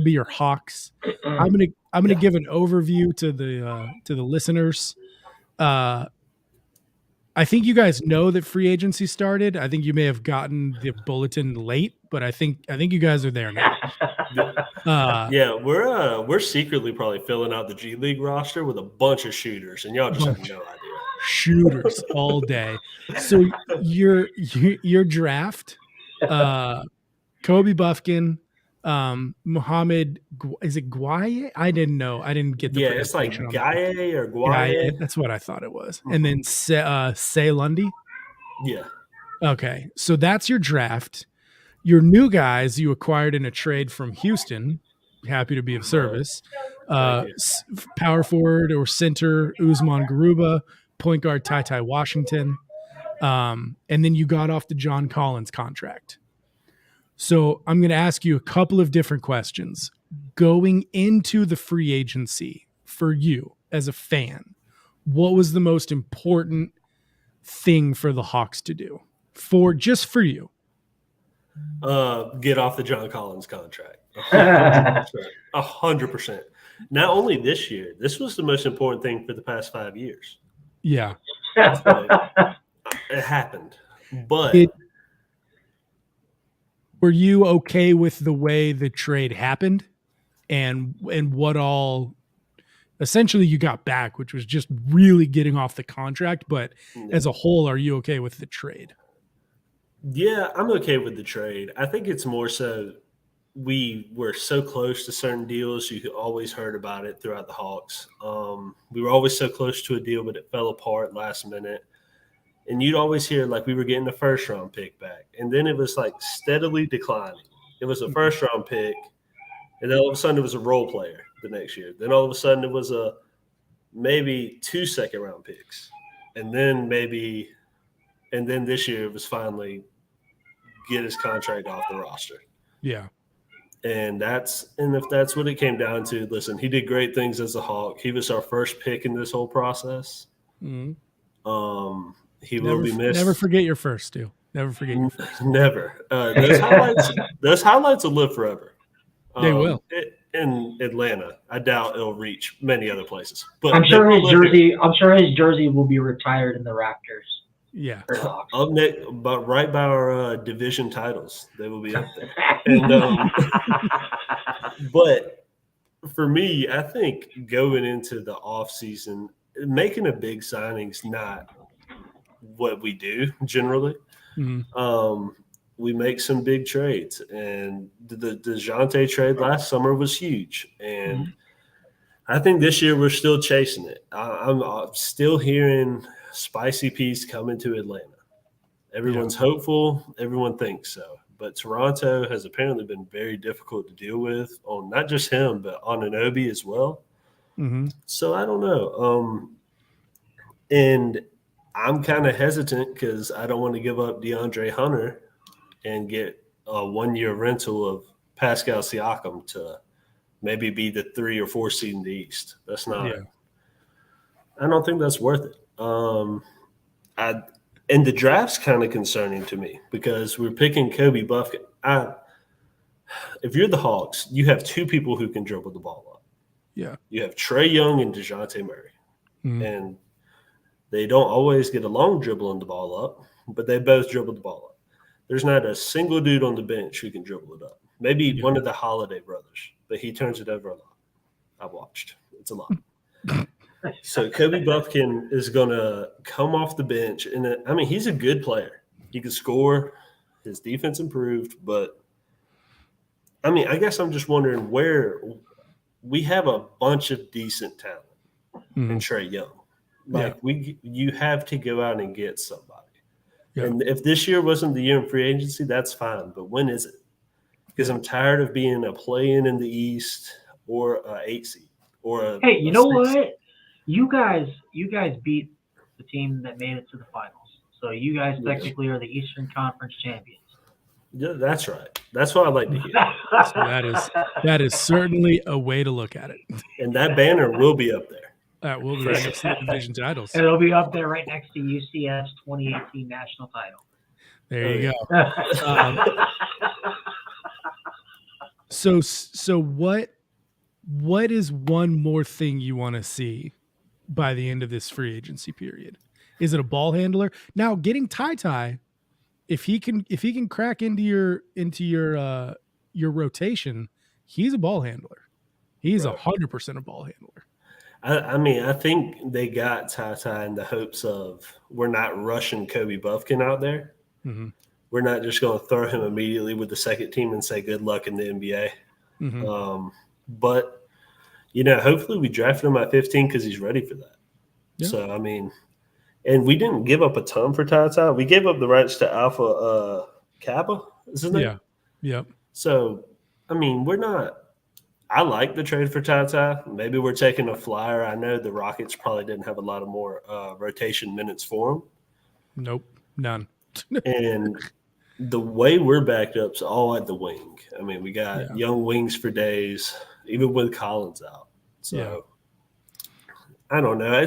Speaker 1: be your Hawks. I'm gonna give an overview to the listeners. I think you guys know that free agency started. I think you may have gotten the bulletin late, but I think you guys are there now.
Speaker 2: We're secretly probably filling out the G League roster with a bunch of shooters, and y'all just have no idea.
Speaker 1: Shooters all day. So your draft, Kobe Buffkin, Muhammad, is it Guaye? I didn't know. I didn't get the
Speaker 2: it's like Guaye or Guaye.
Speaker 1: That's what I thought it was. And then Say Lundy.
Speaker 2: Yeah.
Speaker 1: Okay, so that's your draft. Your new guys you acquired in a trade from Houston. Happy to be of service. Power forward or center Usman Garuba, point guard Ty Washington, and then you got off the John Collins contract. So I'm going to ask you a couple of different questions. Going into the free agency for you as a fan, what was the most important thing for the Hawks to do just for you?
Speaker 2: Get off the John Collins contract. 100%. Not only this year, this was the most important thing for the past 5 years.
Speaker 1: Yeah.
Speaker 2: It happened. But
Speaker 1: were you okay with the way the trade happened and what all essentially you got back, which was just really getting off the contract? But as a whole, are you okay with the trade?
Speaker 2: Yeah, I'm okay with the trade. I think it's more so we were so close to certain deals. You always heard about it throughout the Hawks. We were always so close to a deal, but it fell apart last minute. And you'd always hear like we were getting the first-round pick back. And then it was like steadily declining. It was a first-round pick, and then all of a sudden it was a role player the next year. Then all of a sudden it was maybe 2 second-round picks. And then this year it was finally get his contract off the roster.
Speaker 1: Yeah.
Speaker 2: And if that's what it came down to, listen, he did great things as a Hawk. He was our first pick in this whole process.
Speaker 1: Mm-hmm.
Speaker 2: He will be missed.
Speaker 1: Never forget your first, Stu. Never forget your first.
Speaker 2: Never. Those highlights will live forever.
Speaker 1: They will.
Speaker 2: In Atlanta, I doubt it'll reach many other places. But
Speaker 4: I'm sure his jersey will be retired in the Raptors.
Speaker 1: Yeah.
Speaker 2: Up next, right by our division titles, they will be up there. And but for me, I think going into the off season, making a big signing's not what we do generally. Mm-hmm. We make some big trades, and the DeJounte trade last summer was huge, and I think this year we're still chasing it. I'm still hearing Spicy Peace coming to Atlanta. Everyone's hopeful. Everyone thinks so. But Toronto has apparently been very difficult to deal with on not just him, but on Anunoby as well.
Speaker 1: Mm-hmm.
Speaker 2: So I don't know. And I'm kind of hesitant because I don't want to give up DeAndre Hunter and get a 1-year rental of Pascal Siakam to maybe be the 3 or 4 seed in the East. That's not.
Speaker 1: Yeah.
Speaker 2: I don't think that's worth it. And the draft's kind of concerning to me because we're picking Kobe Buffkin. If you're the Hawks, you have 2 people who can dribble the ball up.
Speaker 1: Yeah.
Speaker 2: You have Trae Young and DeJounte Murray.
Speaker 1: Mm-hmm.
Speaker 2: And they don't always get along dribbling the ball up, but they both dribble the ball up. There's not a single dude on the bench who can dribble it up. Maybe one of the Holiday brothers, but he turns it over a lot. I've watched. It's a lot. So Kobe Buffkin is going to come off the bench. And I mean, he's a good player. He can score. His defense improved. But, I mean, I guess I'm just wondering where we have a bunch of decent talent in Trae Young. Like, you have to go out and get somebody. Yeah. And if this year wasn't the year in free agency, that's fine. But when is it? Because I'm tired of being a play-in in the East or a 8 seed.
Speaker 4: Hey, you know what? You guys beat the team that made it to the finals. So you guys technically are the Eastern Conference champions.
Speaker 2: Yeah, that's right. That's what I like to hear.
Speaker 1: So that is certainly a way to look at it.
Speaker 2: And that banner will be up there.
Speaker 1: That will be right next to the division titles.
Speaker 4: It'll be up there right next to UCF's 2018 national title.
Speaker 1: There you go. So what is one more thing you want to see by the end of this free agency period? Is it a ball handler? Now, getting Ty, if he can crack into your rotation, he's a ball handler. He's 100% a ball handler.
Speaker 2: I mean, I think they got Ty in the hopes of we're not rushing Kobe Buffkin out there.
Speaker 1: Mm-hmm.
Speaker 2: We're not just going to throw him immediately with the second team and say good luck in the NBA.
Speaker 1: Mm-hmm.
Speaker 2: But, hopefully we drafted him at 15 because he's ready for that.
Speaker 1: Yeah.
Speaker 2: So, I mean, and we didn't give up a ton for Ty. We gave up the rights to Alpha Kappa, isn't it?
Speaker 1: Yeah. Yep.
Speaker 2: So, I mean, we're not – I like the trade for Ty. Maybe we're taking a flyer. I know the Rockets probably didn't have a lot of more rotation minutes for him.
Speaker 1: Nope, none.
Speaker 2: And the way we're backed up is all at the wing. I mean, we got young wings for days, even with Collins out. So, I don't know.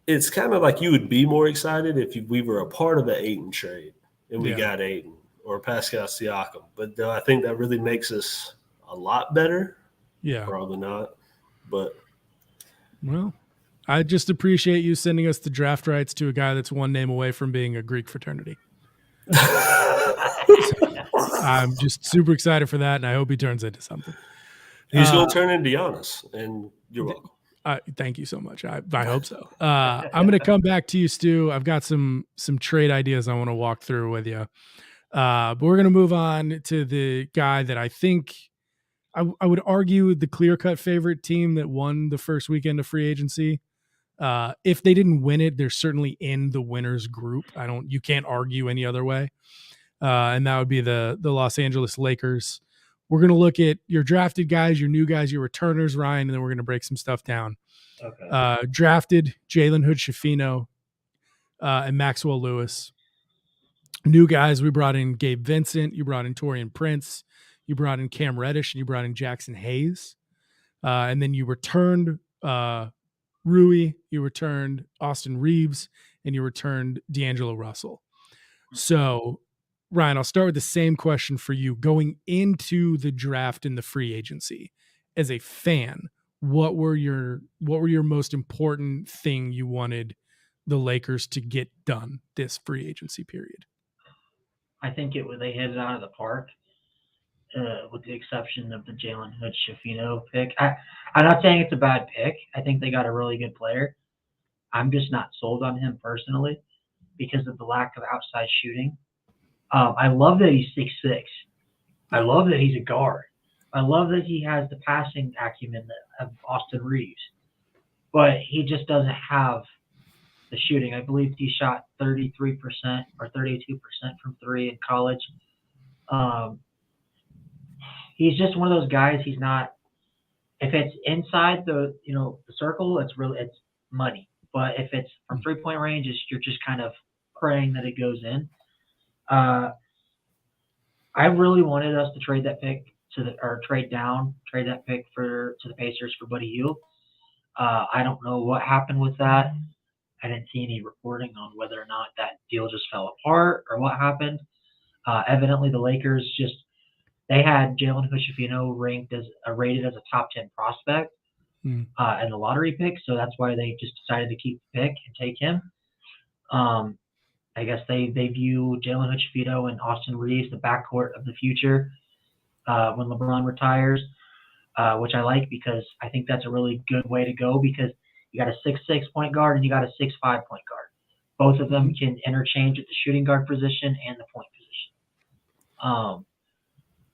Speaker 2: It's kind of like you would be more excited if we were a part of an Ayton trade and we got Ayton or Pascal Siakam. But I think that really makes us a lot better. Yeah. Probably not. But.
Speaker 1: Well, I just appreciate you sending us the draft rights to a guy that's one name away from being a Greek fraternity. I'm just super excited for that, and I hope he turns into something.
Speaker 2: He's going to turn into Giannis, and you're welcome.
Speaker 1: Thank you so much. I hope so. I'm going to come back to you, Stu. I've got some trade ideas I want to walk through with you. But we're going to move on to the guy that I think I would argue the clear-cut favorite team that won the first weekend of free agency. If they didn't win it, they're certainly in the winners group. You can't argue any other way. And that would be the Los Angeles Lakers. We're going to look at your drafted guys, your new guys, your returners, Ryan, and then we're going to break some stuff down. Okay. Drafted Jalen Hood-Schifino and Maxwell Lewis. New guys, we brought in Gabe Vincent. You brought in Taurean Prince. You brought in Cam Reddish, and you brought in Jackson Hayes. And then you returned Rui, you returned Austin Reeves, and you returned D'Angelo Russell. So, Ryan, I'll start with the same question for you. Going into the draft and the free agency, as a fan, what were your most important thing you wanted the Lakers to get done this free agency period?
Speaker 4: I think they hit it out of the park, with the exception of the Jalen Hood-Schifino pick. I'm not saying it's a bad pick. I think they got a really good player. I'm just not sold on him personally because of the lack of outside shooting. I love that he's 6'6". I love that he's a guard. I love that he has the passing acumen of Austin Reeves. But he just doesn't have the shooting. I believe he shot 33% or 32% from three in college. Um, he's just one of those guys. He's not. If it's inside the circle, it's money. But if it's from 3-point range, you're just kind of praying that it goes in. I really wanted us to trade that pick trade that pick to the Pacers for Buddy Hield. I don't know what happened with that. I didn't see any reporting on whether or not that deal just fell apart or what happened. Evidently, the Lakers they had Jalen Hood-Schifino rated as a top 10 prospect in the lottery pick, so that's why they just decided to keep the pick and take him. I guess they view Jalen Hood-Schifino and Austin Reeves the backcourt of the future when LeBron retires, which I like because I think that's a really good way to go because you got a 6'6" point guard and you got a 6'5" point guard. Both of them can interchange at the shooting guard position and the point position.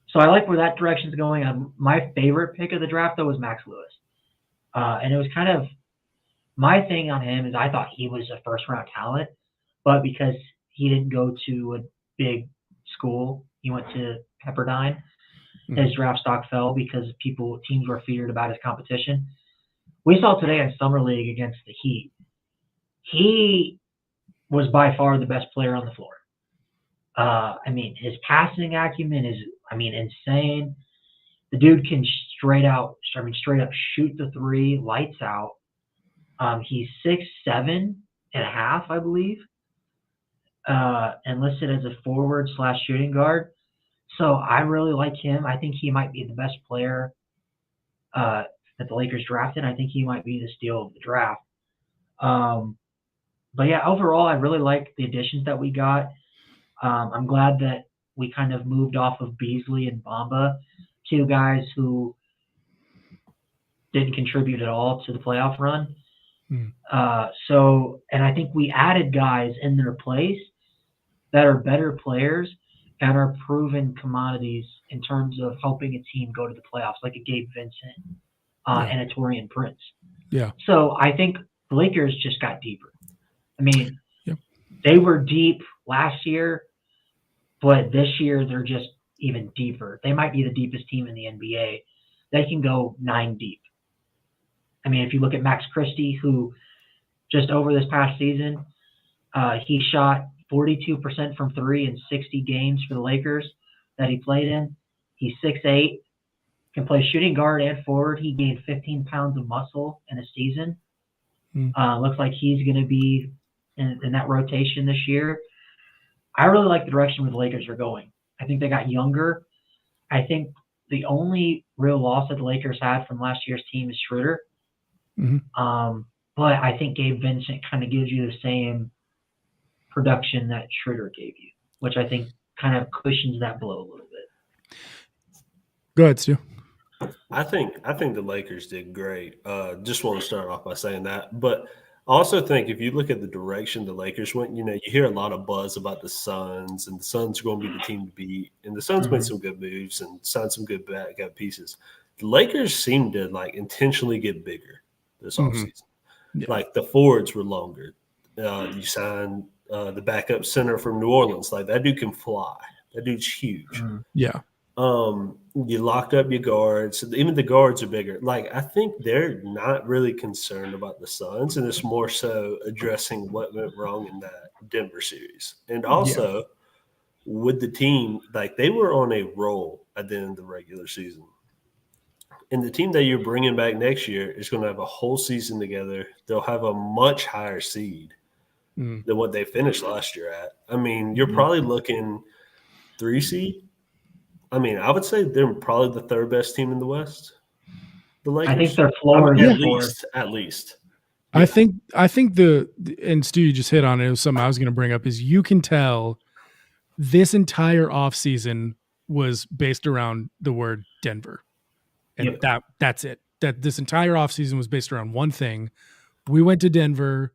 Speaker 4: So I like where that direction's going. My favorite pick of the draft, though, was Max Lewis. And it was kind of my thing on him is I thought he was a first-round talent, but because he didn't go to a big school, he went to Pepperdine, his draft stock fell because teams were feared about his competition. We saw today in Summer League against the Heat, he was by far the best player on the floor. His passing acumen is, insane. The dude can straight up shoot the three, lights out. He's 6'7" and a half, I believe, and listed as a forward/shooting guard. So I really like him. I think he might be the best player that the Lakers drafted. I think he might be the steal of the draft. But yeah, overall, I really like the additions that we got. I'm glad that we kind of moved off of Beasley and Bamba, two guys who didn't contribute at all to the playoff run. And I think we added guys in their place that are better players and are proven commodities in terms of helping a team go to the playoffs, like a Gabe Vincent and a Taurean Prince.
Speaker 1: Yeah.
Speaker 4: So I think the Lakers just got deeper. They were deep last year, but this year they're just even deeper. They might be the deepest team in the NBA. They can go 9 deep. If you look at Max Christie, who just over this past season, he shot 42% from 3 in 60 games for the Lakers that he played in. He's 6'8", can play shooting guard and forward. He gained 15 pounds of muscle in a season. Looks like he's going to be in that rotation this year. I really like the direction where the Lakers are going. I think they got younger. I think the only real loss that the Lakers had from last year's team is Schroeder. But I think Gabe Vincent kind of gives you the same production that Schroeder gave you, which I think kind of cushions that blow a little bit.
Speaker 1: Go ahead, Stu.
Speaker 2: I think the Lakers did great. Just want to start off by saying that. But I also think if you look at the direction the Lakers went, you hear a lot of buzz about the Suns, and the Suns are going to be the team to beat. And the Suns made some good moves and signed some good backup pieces. The Lakers seemed to intentionally get bigger this offseason. Yeah. Like the forwards were longer. You signed the backup center from New Orleans. Like that dude can fly. That dude's huge.
Speaker 1: Yeah.
Speaker 2: You locked up your guards. Even the guards are bigger. Like I think they're not really concerned about the Suns, and it's more so addressing what went wrong in that Denver series. And also with the team, like they were on a roll at the end of the regular season. And the team that you're bringing back next year is going to have a whole season together. They'll have a much higher seed than what they finished last year at. You're probably looking 3 seed. I would say they're probably the 3rd best team in the West. The Lakers.
Speaker 4: I think they're floor
Speaker 2: at least.
Speaker 1: Yeah. I think and Stu, you just hit on it. It was something I was going to bring up is you can tell this entire offseason was based around the word Denver. And that's it. That this entire offseason was based around one thing. We went to Denver.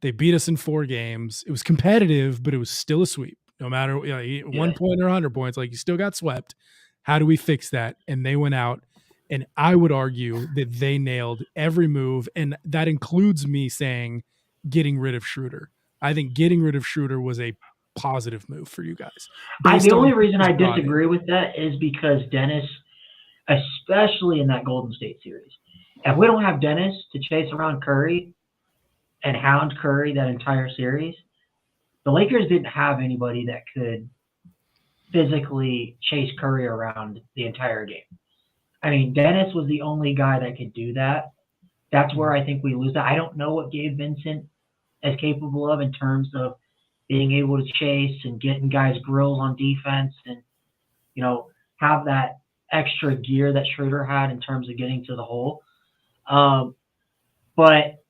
Speaker 1: They beat us in 4 games. It was competitive, but it was still a sweep. No matter 1 point or 100 points, like you still got swept. How do we fix that? And they went out, and I would argue that they nailed every move, and that includes me saying getting rid of Schroeder. I think getting rid of Schroeder was a positive move for you guys.
Speaker 4: The only reason I
Speaker 1: brought in.
Speaker 4: disagree with that is because Dennis, especially in that Golden State series, if we don't have Dennis to chase around Curry and hound Curry that entire series, the Lakers didn't have anybody that could physically chase Curry around the entire game. I mean, Dennis was the only guy that could do that. That's where I think we lose that. I don't know what Gabe Vincent is capable of in terms of being able to chase and getting guys grills on defense and, have that extra gear that Schroeder had in terms of getting to the hole. But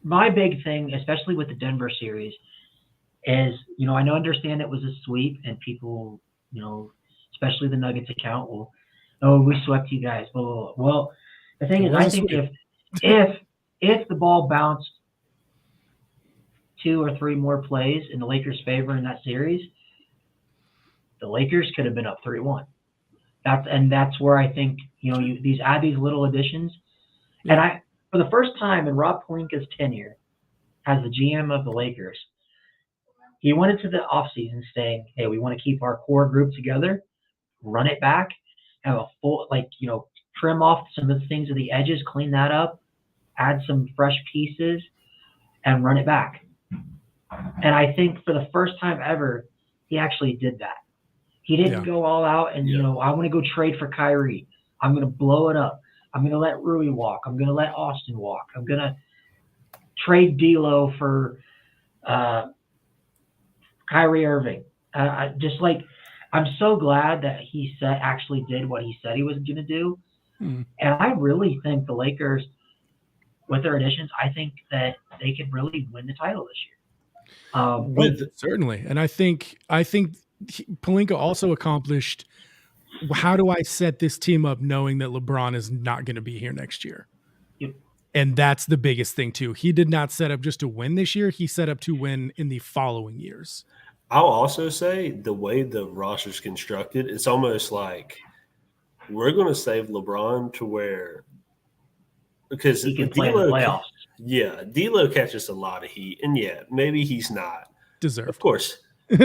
Speaker 4: my big thing, especially with the Denver series, is, I understand it was a sweep and people, especially the Nuggets account will, oh, we swept you guys. Blah, blah, blah. Well, the thing is, I think if the ball bounced 2 or 3 more plays in the Lakers' favor in that series, the Lakers could have been up 3-1. That's where I think, you add these little additions. Yeah. And for the first time in Rob Pelinka's tenure as the GM of the Lakers, he went into the offseason saying, hey, we want to keep our core group together, run it back, have a full, trim off some of the things at the edges, clean that up, add some fresh pieces, and run it back. And I think for the first time ever, he actually did that. He didn't go all out and, I want to go trade for Kyrie. I'm going to blow it up. I'm going to let Rui walk. I'm going to let Austin walk. I'm going to trade D'Lo for Kyrie Irving. I'm so glad that he actually did what he said he was going to do. And I really think the Lakers, with their additions, I think that they could really win the title this year.
Speaker 1: Certainly. And I think Pelinka also accomplished, how do I set this team up knowing that LeBron is not going to be here next year?
Speaker 4: Yep.
Speaker 1: And that's the biggest thing too. He did not set up just to win this year. He set up to win in the following years.
Speaker 2: I'll also say the way the roster's constructed, it's almost like we're going to save LeBron to where, because
Speaker 4: he can play in the playoffs.
Speaker 2: Yeah, D'Lo catches a lot of heat, and maybe he's not
Speaker 1: deserved.
Speaker 2: Of course,
Speaker 1: some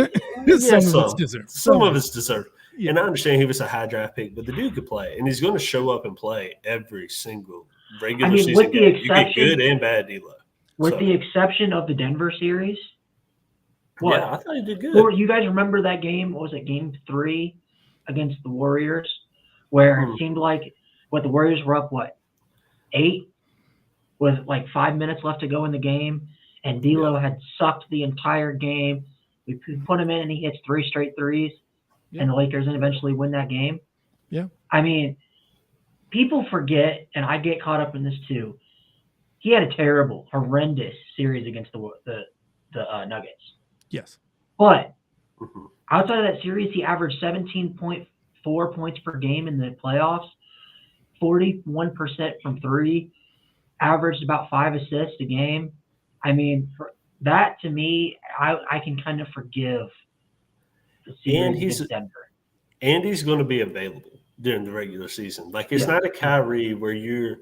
Speaker 1: of it's deserved.
Speaker 2: Yeah. And I understand he was a high draft pick, but the dude could play, and he's going to show up and play every single regular season game. You get good and bad D'Lo.
Speaker 4: With the exception of the Denver series. What?
Speaker 2: Yeah, I thought he did good.
Speaker 4: Or you guys remember that game? What was it, Game 3 against the Warriors, where it seemed like the Warriors were up 8 with 5 minutes left to go in the game, and D'Lo had sucked the entire game. We put him in, and he hits 3 straight threes, and the Lakers eventually win that game.
Speaker 1: Yeah,
Speaker 4: I mean, people forget, and I get caught up in this too. He had a terrible, horrendous series against the Nuggets.
Speaker 1: Yes.
Speaker 4: But outside of that series, he averaged 17.4 points per game in the playoffs, 41% from 3, averaged about 5 assists a game. I mean, for that to me, I can kind of forgive the series against Denver.
Speaker 2: And he's going to be available during the regular season. It's not a Kyrie where you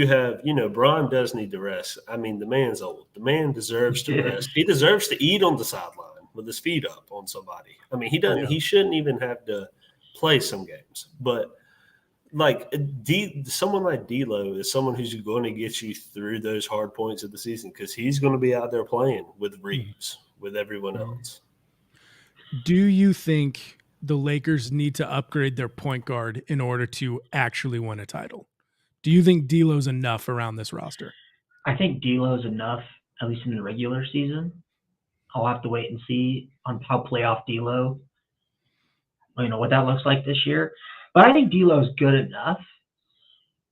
Speaker 2: have, Bron does need to rest. I mean, the man's old. The man deserves to rest. He deserves to eat on the sideline with his feet up on somebody. I mean, he doesn't. He shouldn't even have to play some games. But someone like D'Lo is someone who's going to get you through those hard points of the season because he's going to be out there playing with Reeves, with everyone else.
Speaker 1: Do you think the Lakers need to upgrade their point guard in order to actually win a title? Do you think D'Lo's enough around this roster?
Speaker 4: I think D'Lo's enough, at least in the regular season. I'll have to wait and see on how playoff D'Lo, what that looks like this year. But I think D'Lo's good enough.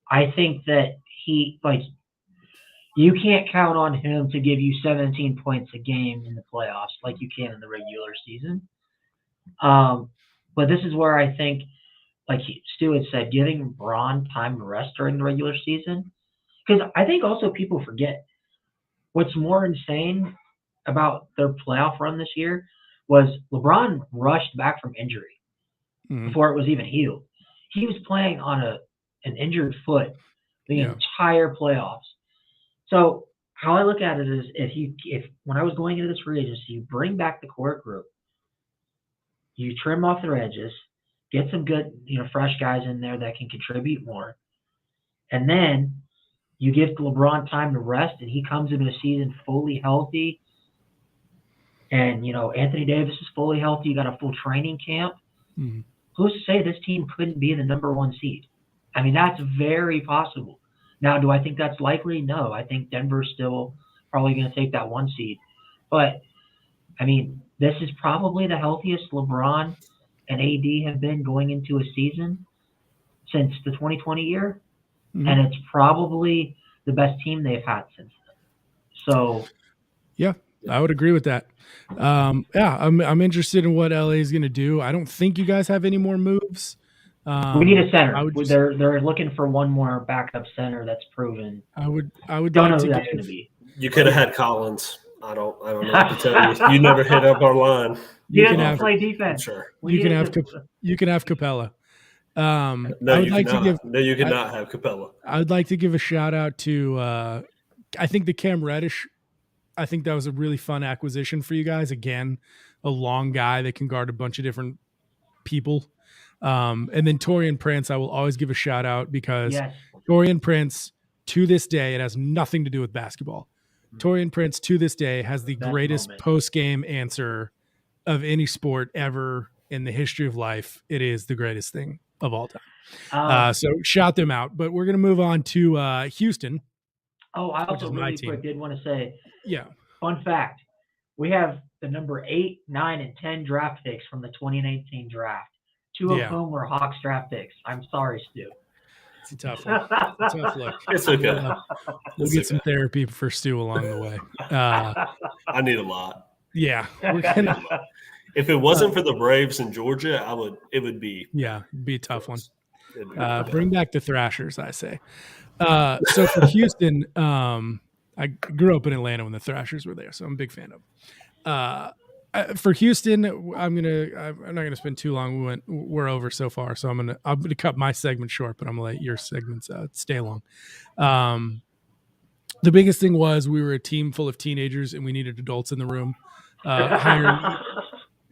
Speaker 4: I think that you can't count on him to give you 17 points a game in the playoffs like you can in the regular season. But this is where I think, like Stu had said, giving Bron time to rest during the regular season. Because I think also people forget what's more insane about their playoff run this year was LeBron rushed back from injury before it was even healed. He was playing on an injured foot the entire playoffs. So how I look at it is if when I was going into this free agency, you bring back the core group, you trim off their edges, get some good, fresh guys in there that can contribute more, and then you give LeBron time to rest, and he comes into a season fully healthy, and Anthony Davis is fully healthy. You got a full training camp.
Speaker 1: Mhm.
Speaker 4: Who's to say this team couldn't be the number one seed? I mean, that's very possible. Now, do I think that's likely? No. I think Denver's still probably going to take that 1 seed. But, I mean, this is probably the healthiest LeBron and AD have been going into a season since the 2020 year.
Speaker 1: Mhm.
Speaker 4: And it's probably the best team they've had since then. So,
Speaker 1: yeah, I would agree with that. I'm interested in what LA is going to do. I don't think you guys have any more moves.
Speaker 4: we need a center.
Speaker 1: I would just-
Speaker 4: They're looking for one more backup center that's proven.
Speaker 1: I would
Speaker 4: Don't
Speaker 1: like
Speaker 4: know
Speaker 1: to
Speaker 4: who that's going to
Speaker 1: give,
Speaker 4: be.
Speaker 2: You could have had Collins. I don't know what to tell you. You never hit up our line.
Speaker 4: He
Speaker 1: you can
Speaker 4: doesn't
Speaker 1: have
Speaker 4: play
Speaker 2: I'm
Speaker 4: defense.
Speaker 2: sure.
Speaker 1: you can have Capella. I
Speaker 2: No,
Speaker 1: would
Speaker 2: you
Speaker 1: like to
Speaker 2: cannot.
Speaker 1: give
Speaker 2: No, you cannot have Capella.
Speaker 1: I would like to give a shout out to I think the Cam Reddish. I think that was a really fun acquisition for you guys. Again, a long guy that can guard a bunch of different people. And then Torian Prince, I will always give a shout out because
Speaker 4: Yes.
Speaker 1: Torian Prince, to this day, it has nothing to do with basketball. Torian Prince, to this day, has the
Speaker 4: Best
Speaker 1: greatest
Speaker 4: moment.
Speaker 1: post-game answer of any sport ever in the history of life. It is the greatest thing of all time. So shout them out. But we're going to move on to Houston.
Speaker 4: I
Speaker 1: which
Speaker 4: also
Speaker 1: is my
Speaker 4: really
Speaker 1: team.
Speaker 4: quick did want to say,
Speaker 1: Yeah.
Speaker 4: fun fact, we have the number 8, 9, and 10 draft picks from the 2019 draft. 2 of
Speaker 1: Yeah.
Speaker 4: whom were Hawks draft picks. I'm sorry, Stu.
Speaker 1: It's a tough one. It's a tough look.
Speaker 2: It's okay.
Speaker 1: We'll
Speaker 2: It's
Speaker 1: get some
Speaker 2: okay.
Speaker 1: therapy for Stu along the way.
Speaker 2: I need a lot.
Speaker 1: Yeah. We're
Speaker 2: I need
Speaker 1: gonna,
Speaker 2: a lot. If it wasn't for the Braves in Georgia, it would be.
Speaker 1: yeah, be a tough one.
Speaker 2: it'd be really
Speaker 1: Bring back the Thrashers, I say. So for Houston, I grew up in Atlanta when the Thrashers were there, so I'm a big fan of them. For Houston, I'm not gonna spend too long. We're over so far, so I'm gonna cut my segment short, but I'm gonna let your segments stay long. The biggest thing was we were a team full of teenagers and we needed adults in the room.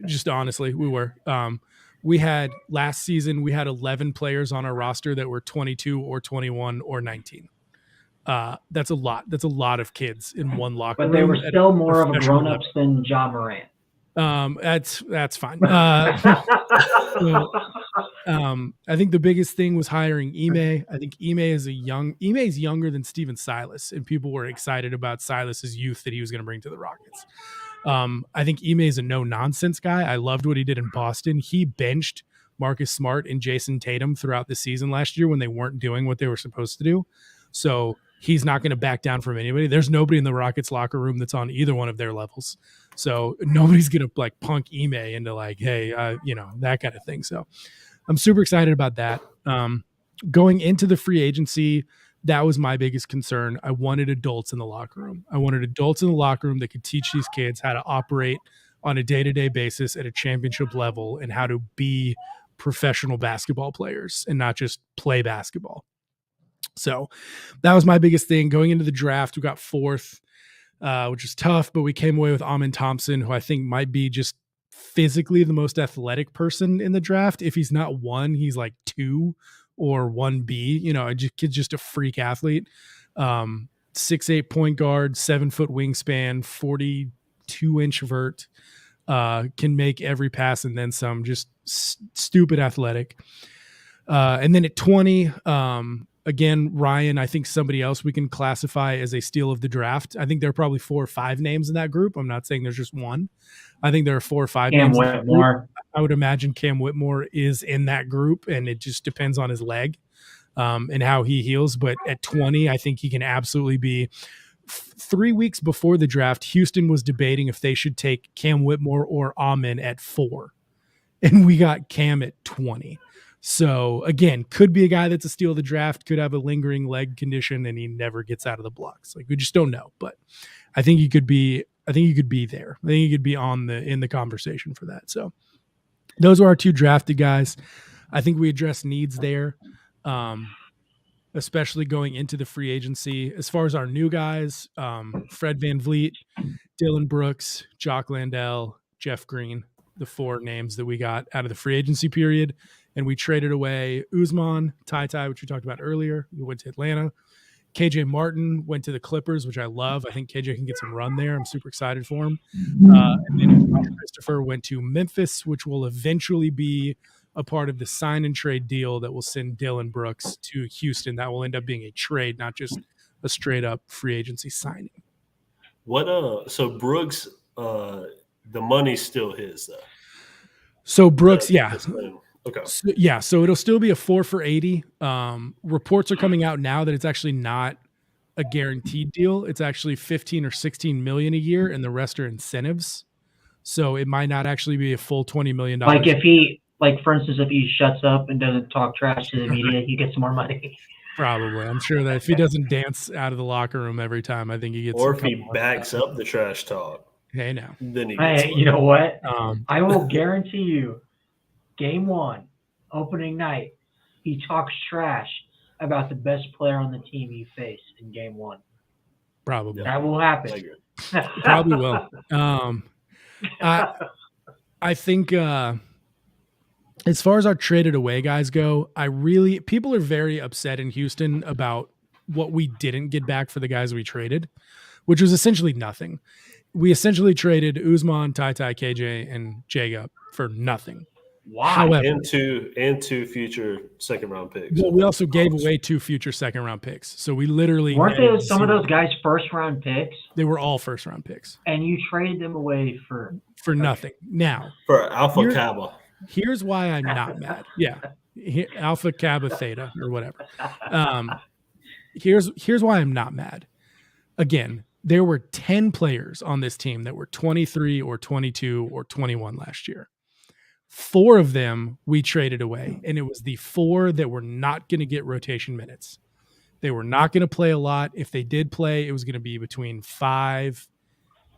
Speaker 1: Just honestly, we were. We had last season, we had 11 players on our roster that were 22 or 21 or 19. That's a lot. That's a lot of kids in one locker room.
Speaker 4: But they were still more of a
Speaker 1: professional
Speaker 4: grown-ups than Ja Morant.
Speaker 1: That's fine. I think the biggest thing was hiring Ime. I think Ime is younger than Steven Silas, and people were excited about Silas's youth that he was going to bring to the Rockets. I think Ime is a no-nonsense guy. I loved what he did in Boston. He benched Marcus Smart and Jason Tatum throughout the season last year when they weren't doing what they were supposed to do. So he's not going to back down from anybody. There's nobody in the Rockets locker room that's on either one of their levels. So nobody's going to punk Ime into hey, that kind of thing. So I'm super excited about that. Going into the free agency, that was my biggest concern. I wanted adults in the locker room. I wanted adults in the locker room that could teach these kids how to operate on a day-to-day basis at a championship level and how to be professional basketball players and not just play basketball. So that was my biggest thing. Going into the draft, we got 4th, which is tough, but we came away with Amin Thompson, who I think might be just physically the most athletic person in the draft. If he's not 1, he's 2 or 1B. Kid's just a freak athlete. 6'8" point guard, 7-foot wingspan, 42-inch vert. Can make every pass and then some. Just stupid athletic. And then at 20, again, Ryan, I think somebody else we can classify as a steal of the draft. I think there are probably 4 or 5 names in that group. I'm not saying there's just one. I think there are 4 or 5
Speaker 4: Cam
Speaker 1: names.
Speaker 4: Whitmore.
Speaker 1: I would imagine Cam Whitmore is in that group, and it just depends on his leg and how he heals. But at 20, I think he can absolutely be. 3 weeks before the draft, Houston was debating if they should take Cam Whitmore or Amin at 4. And we got Cam at 20. So again, could be a guy that's a steal of the draft, could have a lingering leg condition, and he never gets out of the blocks. We just don't know. But I think he could be there. I think he could be in the conversation for that. So those are our 2 drafted guys. I think we addressed needs there. especially going into the free agency. As far as our new guys, Fred VanVleet, Dylan Brooks, Jock Landell, Jeff Green, the 4 names that we got out of the free agency period. And we traded away Usman, Ty, which we talked about earlier, who went to Atlanta. KJ Martin went to the Clippers, which I love. I think KJ can get some run there. I'm super excited for him. And then Josh Christopher went to Memphis, which will eventually be a part of the sign and trade deal that will send Dylan Brooks to Houston. That will end up being a trade, not just a straight up free agency signing.
Speaker 2: So Brooks, the money's still his though.
Speaker 1: So Brooks, yeah.
Speaker 2: Okay.
Speaker 1: So it'll still be a 4 for $80. Reports are coming out now that it's actually not a guaranteed deal. It's actually 15 or 16 million a year, and the rest are incentives. So it might not actually be a full $20 million.
Speaker 4: Like if he, for instance, if he shuts up and doesn't talk trash to the media, he gets more money.
Speaker 1: Probably. I'm sure that if he doesn't dance out of the locker room every time, I think he gets.
Speaker 2: Or if he backs up the trash talk.
Speaker 1: Hey, now.
Speaker 2: Then he gets
Speaker 4: you know what?
Speaker 1: I
Speaker 4: will guarantee you, Game 1, opening night, he talks trash about the best player on the team he faced in Game 1.
Speaker 1: Probably.
Speaker 4: That will happen.
Speaker 1: Probably will. I think as far as our traded away guys go, people are very upset in Houston about what we didn't get back for the guys we traded, which was essentially nothing. We essentially traded Usman, Ty, KJ, and Jaga for nothing.
Speaker 4: Wow.
Speaker 1: However,
Speaker 2: and two future second round picks.
Speaker 1: Well, we also gave away 2 future second round picks. So we literally
Speaker 4: weren't some of those guys first round picks?
Speaker 1: They were all first round picks.
Speaker 4: And you traded them away for
Speaker 1: nothing. Now
Speaker 2: for Alpha Kappa.
Speaker 1: Here's why I'm not mad. Yeah. Alpha Kappa Theta or whatever. Here's why I'm not mad. Again, there were 10 players on this team that were 23 or 22 or 21 last year. 4 of them we traded away, and it was the 4 that were not going to get rotation minutes. They were not going to play a lot. If they did play, it was going to be between 5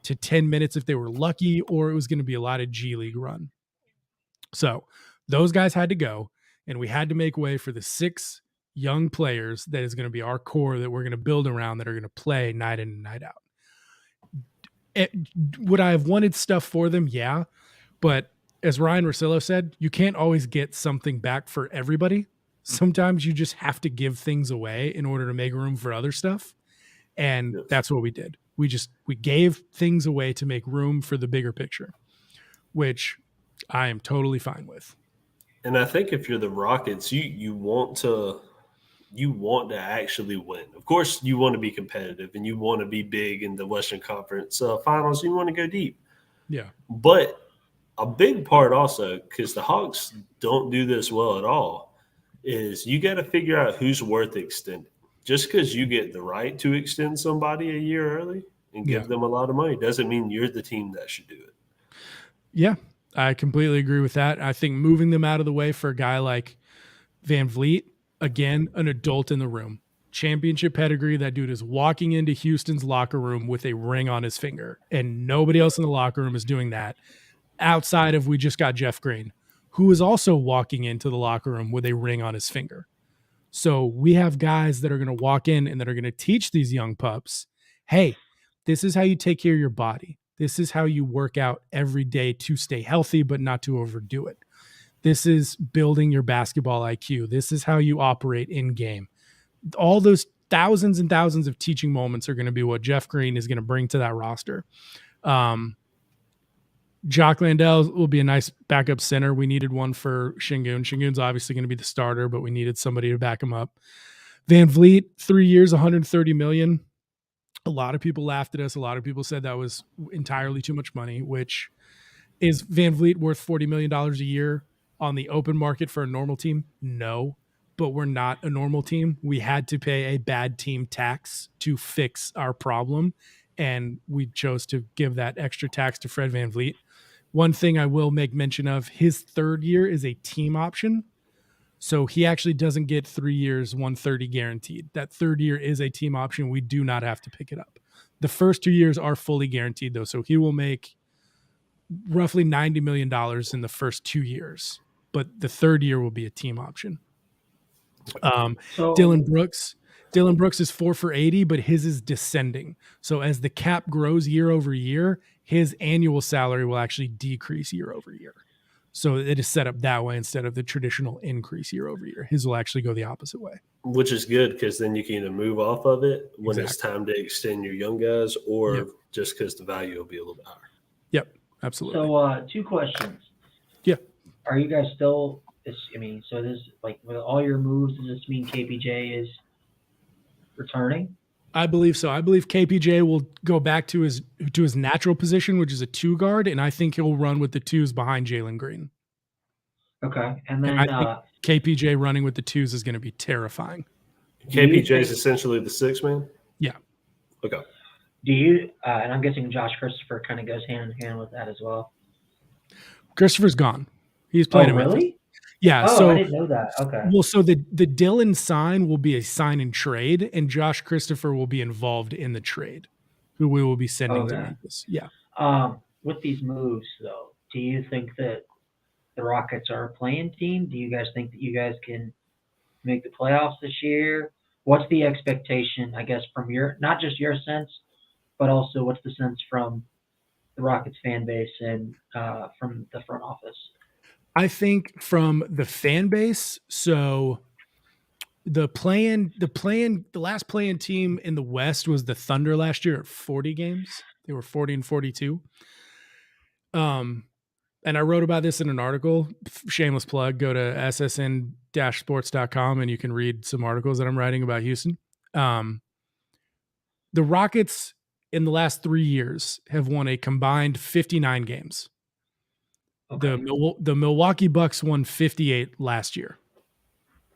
Speaker 1: to 10 minutes if they were lucky, or it was going to be a lot of G League run. So those guys had to go, and we had to make way for the 6 young players that is going to be our core that we're going to build around that are going to play night in and night out. Would I have wanted stuff for them? Yeah. But as Ryan Russillo said, you can't always get something back for everybody. Sometimes you just have to give things away in order to make room for other stuff. And that's what we did. We gave things away to make room for the bigger picture, which I am totally fine with.
Speaker 2: And I think if you're the Rockets, you want to actually win. Of course, you want to be competitive and you want to be big in the Western Conference Finals. You want to go deep.
Speaker 1: Yeah.
Speaker 2: But a big part also, because the Hawks don't do this well at all, is you got to figure out who's worth extending. Just because you get the right to extend somebody a year early and give them a lot of money doesn't mean you're the team that should do it.
Speaker 1: Yeah, I completely agree with that. I think moving them out of the way for a guy like VanVleet, again, an adult in the room. Championship pedigree. That dude is walking into Houston's locker room with a ring on his finger, and nobody else in the locker room is doing that. Outside of we just got Jeff Green, who is also walking into the locker room with a ring on his finger. So we have guys that are going to walk in and that are going to teach these young pups, hey, this is how you take care of your body. This is how you work out every day to stay healthy, but not to overdo it. This is building your basketball IQ. This is how you operate in game. All those thousands and thousands of teaching moments are going to be what Jeff Green is going to bring to that roster. Jock Landell will be a nice backup center. We needed one for Şengün. Şengün's obviously going to be the starter, but we needed somebody to back him up. VanVleet, 3 years, $130 million. A lot of people laughed at us. A lot of people said that was entirely too much money, which is VanVleet worth $40 million a year on the open market for a normal team? No, but we're not a normal team. We had to pay a bad team tax to fix our problem, and we chose to give that extra tax to Fred VanVleet. One thing I will make mention of, his 3rd year is a team option. So he actually doesn't get 3 years, 130 guaranteed. That 3rd year is a team option. We do not have to pick it up. The first 2 years are fully guaranteed though. So he will make roughly $90 million in the first 2 years, but the 3rd year will be a team option.
Speaker 4: So
Speaker 1: Dylan Brooks is 4 for 80, but his is descending. So as the cap grows year over year, his annual salary will actually decrease year over year. So it is set up that way instead of the traditional increase year over year. His will actually go the opposite way.
Speaker 2: Which is good because then you can either move off of it when it's time to extend your young guys or just because the value will be a little bit higher.
Speaker 1: Yep, absolutely.
Speaker 4: So 2 questions.
Speaker 1: Yeah.
Speaker 4: Are you guys still, so this, like, with all your moves, does this mean KPJ is returning?
Speaker 1: I believe so. I believe KPJ will go back to his natural position, which is a 2 guard, and I think he'll run with the 2s behind Jalen Green.
Speaker 4: Okay, and then
Speaker 1: I think KPJ running with the 2s is going to be terrifying.
Speaker 2: KPJ is essentially the 6 man.
Speaker 1: Yeah.
Speaker 2: Okay.
Speaker 4: Do you? And I'm guessing Josh Christopher kind of goes hand in hand with that as well.
Speaker 1: Christopher's gone. He's playing.
Speaker 4: Oh, really?
Speaker 1: Yeah.
Speaker 4: Oh,
Speaker 1: so
Speaker 4: I didn't know that. Okay.
Speaker 1: Well, so the Dylan sign will be a sign and trade, and Josh Christopher will be involved in the trade, who we will be sending to Memphis. Yeah.
Speaker 4: With these moves, though, do you think that the Rockets are a playing team? Do you guys think that you guys can make the playoffs this year? What's the expectation, I guess, from not just your sense, but also what's the sense from the Rockets fan base and from the front office?
Speaker 1: I think from the fan base, so the last play-in team in the West was the Thunder last year at 40 games. They were 40 and 42. And I wrote about this in an article, shameless plug, go to SSN-sports.com and you can read some articles that I'm writing about Houston. The Rockets in the last 3 years have won a combined 59 games. Okay. The Milwaukee Bucks won 58 last year.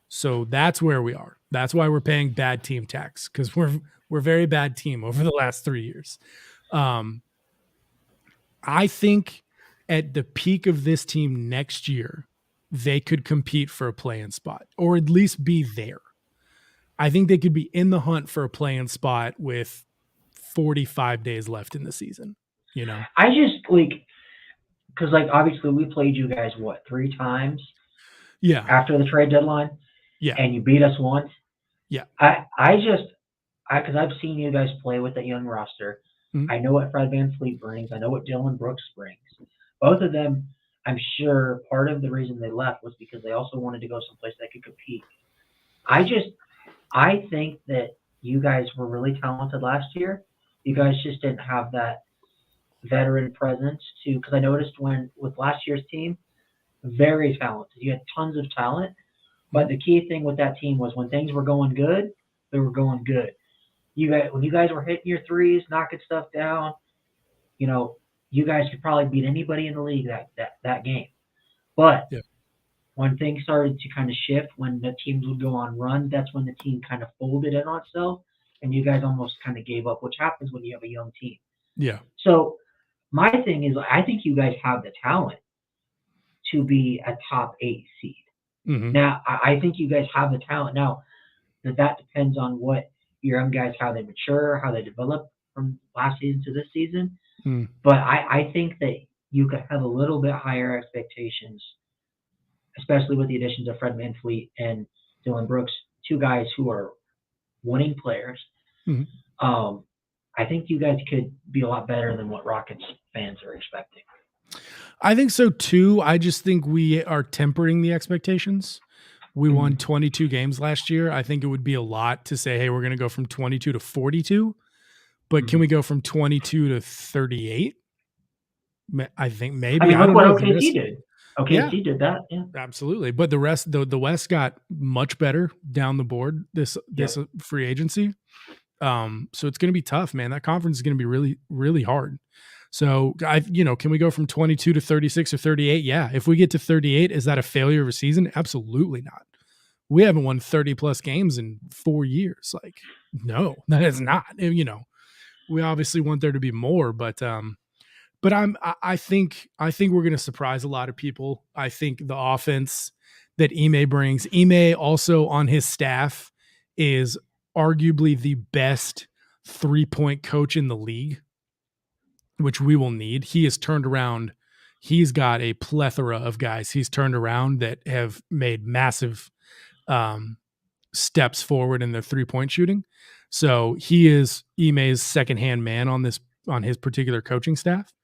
Speaker 1: So that's where we are. That's why we're paying bad team tax, because we're a very bad team over the last 3 years. I think at the peak of this team next year, they could compete for a play-in spot or at least be there. I think they could be in the hunt for a play-in spot with 45 days left in the season. You know,
Speaker 4: I just because obviously we played you guys 3 times?
Speaker 1: Yeah.
Speaker 4: After the trade deadline?
Speaker 1: Yeah.
Speaker 4: And you beat us once?
Speaker 1: Yeah.
Speaker 4: Because I've seen you guys play with that young roster. Mm-hmm. I know what Fred VanVleet brings. I know what Dylan Brooks brings. Both of them, I'm sure part of the reason they left was because they also wanted to go someplace that could compete. I think that you guys were really talented last year. You guys just didn't have that veteran presence because I noticed with last year's team, very talented. You had tons of talent, but the key thing with that team was when things were going good, they were going good. When you guys were hitting your threes, knocking stuff down, you guys could probably beat anybody in the league that game. But when things started to kind of shift, when the teams would go on runs, that's when the team kind of folded in on itself, and you guys almost kind of gave up, which happens when you have a young team.
Speaker 1: Yeah.
Speaker 4: So my thing is, I think you guys have the talent to be a top 8 seed. Mm-hmm. Now, I think you guys have the talent. Now, that depends on what your young guys, how they mature, how they develop from last season to this season. Mm. But I think that you could have a little bit higher expectations, especially with the additions of Fred VanVleet and Dylan Brooks, 2 guys who are winning players. Mm-hmm. I think you guys could be a lot better than what Rockets fans are expecting. I
Speaker 1: think so too. I just think we are tempering the expectations. We won 22 games last year. I think it would be a lot to say, hey, we're going to go from 22 to 42. But can we go from 22 to 38? I think maybe.
Speaker 4: I mean, look what OKC did. OKC did that. Yeah,
Speaker 1: absolutely. But the rest, the West got much better down the board this free agency. So it's going to be tough, man. That conference is going to be really, really hard. So can we go from 22 to 36 or 38? Yeah. If we get to 38, is that a failure of a season? Absolutely not. We haven't won 30 plus games in 4 years. No, that is not. We obviously want there to be more, but I think we're going to surprise a lot of people. I think the offense that Ime brings, Ime also on his staff is arguably the best 3-point coach in the league, which we will need. He has turned around. He's got a plethora of guys he's turned around that have made massive steps forward in their 3-point shooting. So he is Ime's secondhand man on his particular coaching staff.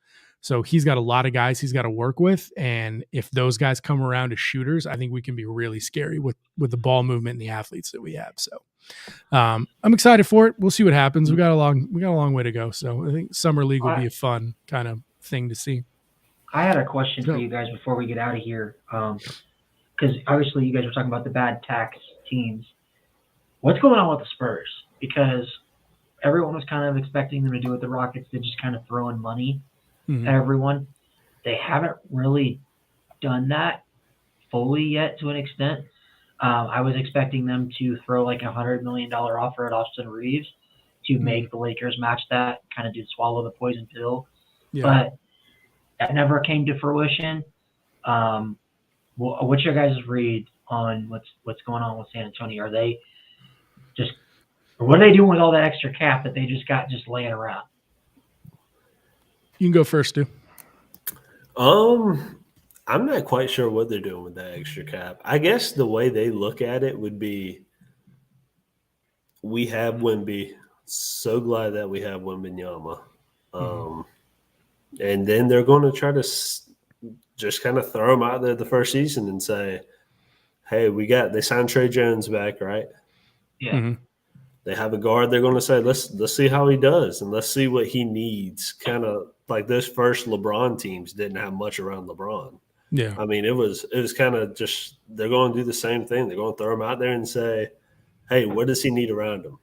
Speaker 1: So he's got a lot of guys he's got to work with. And if those guys come around as shooters, I think we can be really scary with the ball movement and the athletes that we have. So I'm excited for it. We'll see what happens. We got a long way to go. So I think summer league will be a fun kind of thing to see.
Speaker 4: I had a question for you guys before we get out of here. Because obviously you guys were talking about the bad tax teams. What's going on with the Spurs? Because everyone was kind of expecting them to do what the Rockets did, just kind of throw in money at everyone. They haven't really done that fully yet to an extent. I was expecting them to throw like $100 million offer at Austin Reeves to make the Lakers match that, kind of do swallow the poison pill. Yeah. But that never came to fruition. What's your guys' read on what's going on with San Antonio? Are they what are they doing with all that extra cap that they just got laying around?
Speaker 1: You can go first, Stu.
Speaker 2: I'm not quite sure what they're doing with that extra cap. I guess the way they look at it would be, we have Wemby. So glad that we have Wembanyama. And then they're going to try to just kind of throw him out there the first season and say, hey, they signed Trey Jones back, right?
Speaker 4: Yeah.
Speaker 2: They have a guard. They're going to say, let's see how he does, and let's see what he needs. Kind of like those first LeBron teams didn't have much around LeBron.
Speaker 1: Yeah.
Speaker 2: I mean, it was kind of just, they're going to do the same thing. They're going to throw him out there and say, hey, what does he need around him?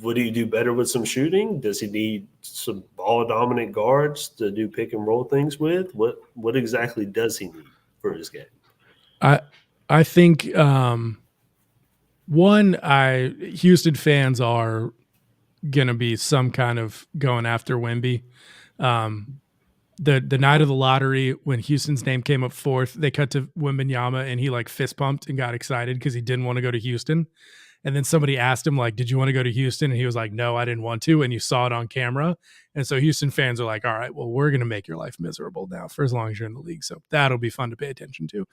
Speaker 2: Would he do better with some shooting? Does he need some ball dominant guards to do pick and roll things with? What exactly does he need for his game?
Speaker 1: I think Houston fans are going to be some kind of going after Wemby. The night of the lottery, when Houston's name came up fourth, they cut to Wembanyama and he like fist pumped and got excited because he didn't want to go to Houston. And then somebody asked him, like, did you want to go to Houston? And he was like, no, I didn't want to. And you saw it on camera. And so Houston fans are like, all right, well, we're going to make your life miserable now for as long as you're in the league. So that'll be fun to pay attention to.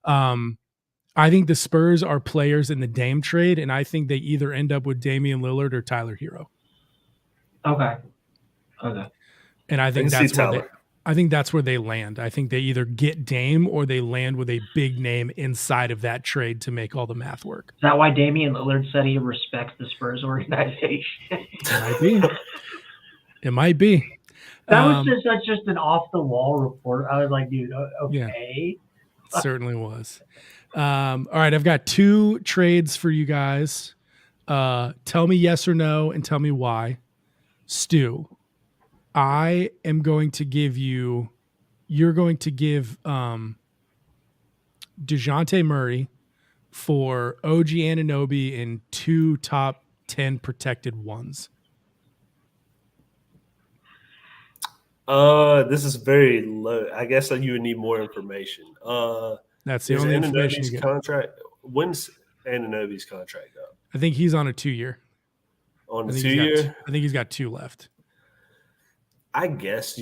Speaker 1: I think the Spurs are players in the Dame trade, and I think they either end up with Damian Lillard or Tyler Hero.
Speaker 4: Okay.
Speaker 1: And I think that's where they land. I think they either get Dame or they land with a big name inside of that trade to make all the math work.
Speaker 4: Is that why Damian Lillard said he respects the Spurs organization?
Speaker 1: It might be.
Speaker 4: That was just an off-the-wall report. I was like, dude, okay.
Speaker 1: Yeah, it certainly was. All right, I've got 2 trades for you guys. Tell me yes or no and tell me why. Stu, I am going to give you're going to give DeJounte Murray for OG Anunoby and 2 top 10 protected ones.
Speaker 2: This is very low. I guess you would need more information.
Speaker 1: That's the only information you get.
Speaker 2: When's Anunoby's contract up?
Speaker 1: I think he's on a 2-year.
Speaker 2: On a 2-year?
Speaker 1: I think he's got 2 left.
Speaker 2: I guess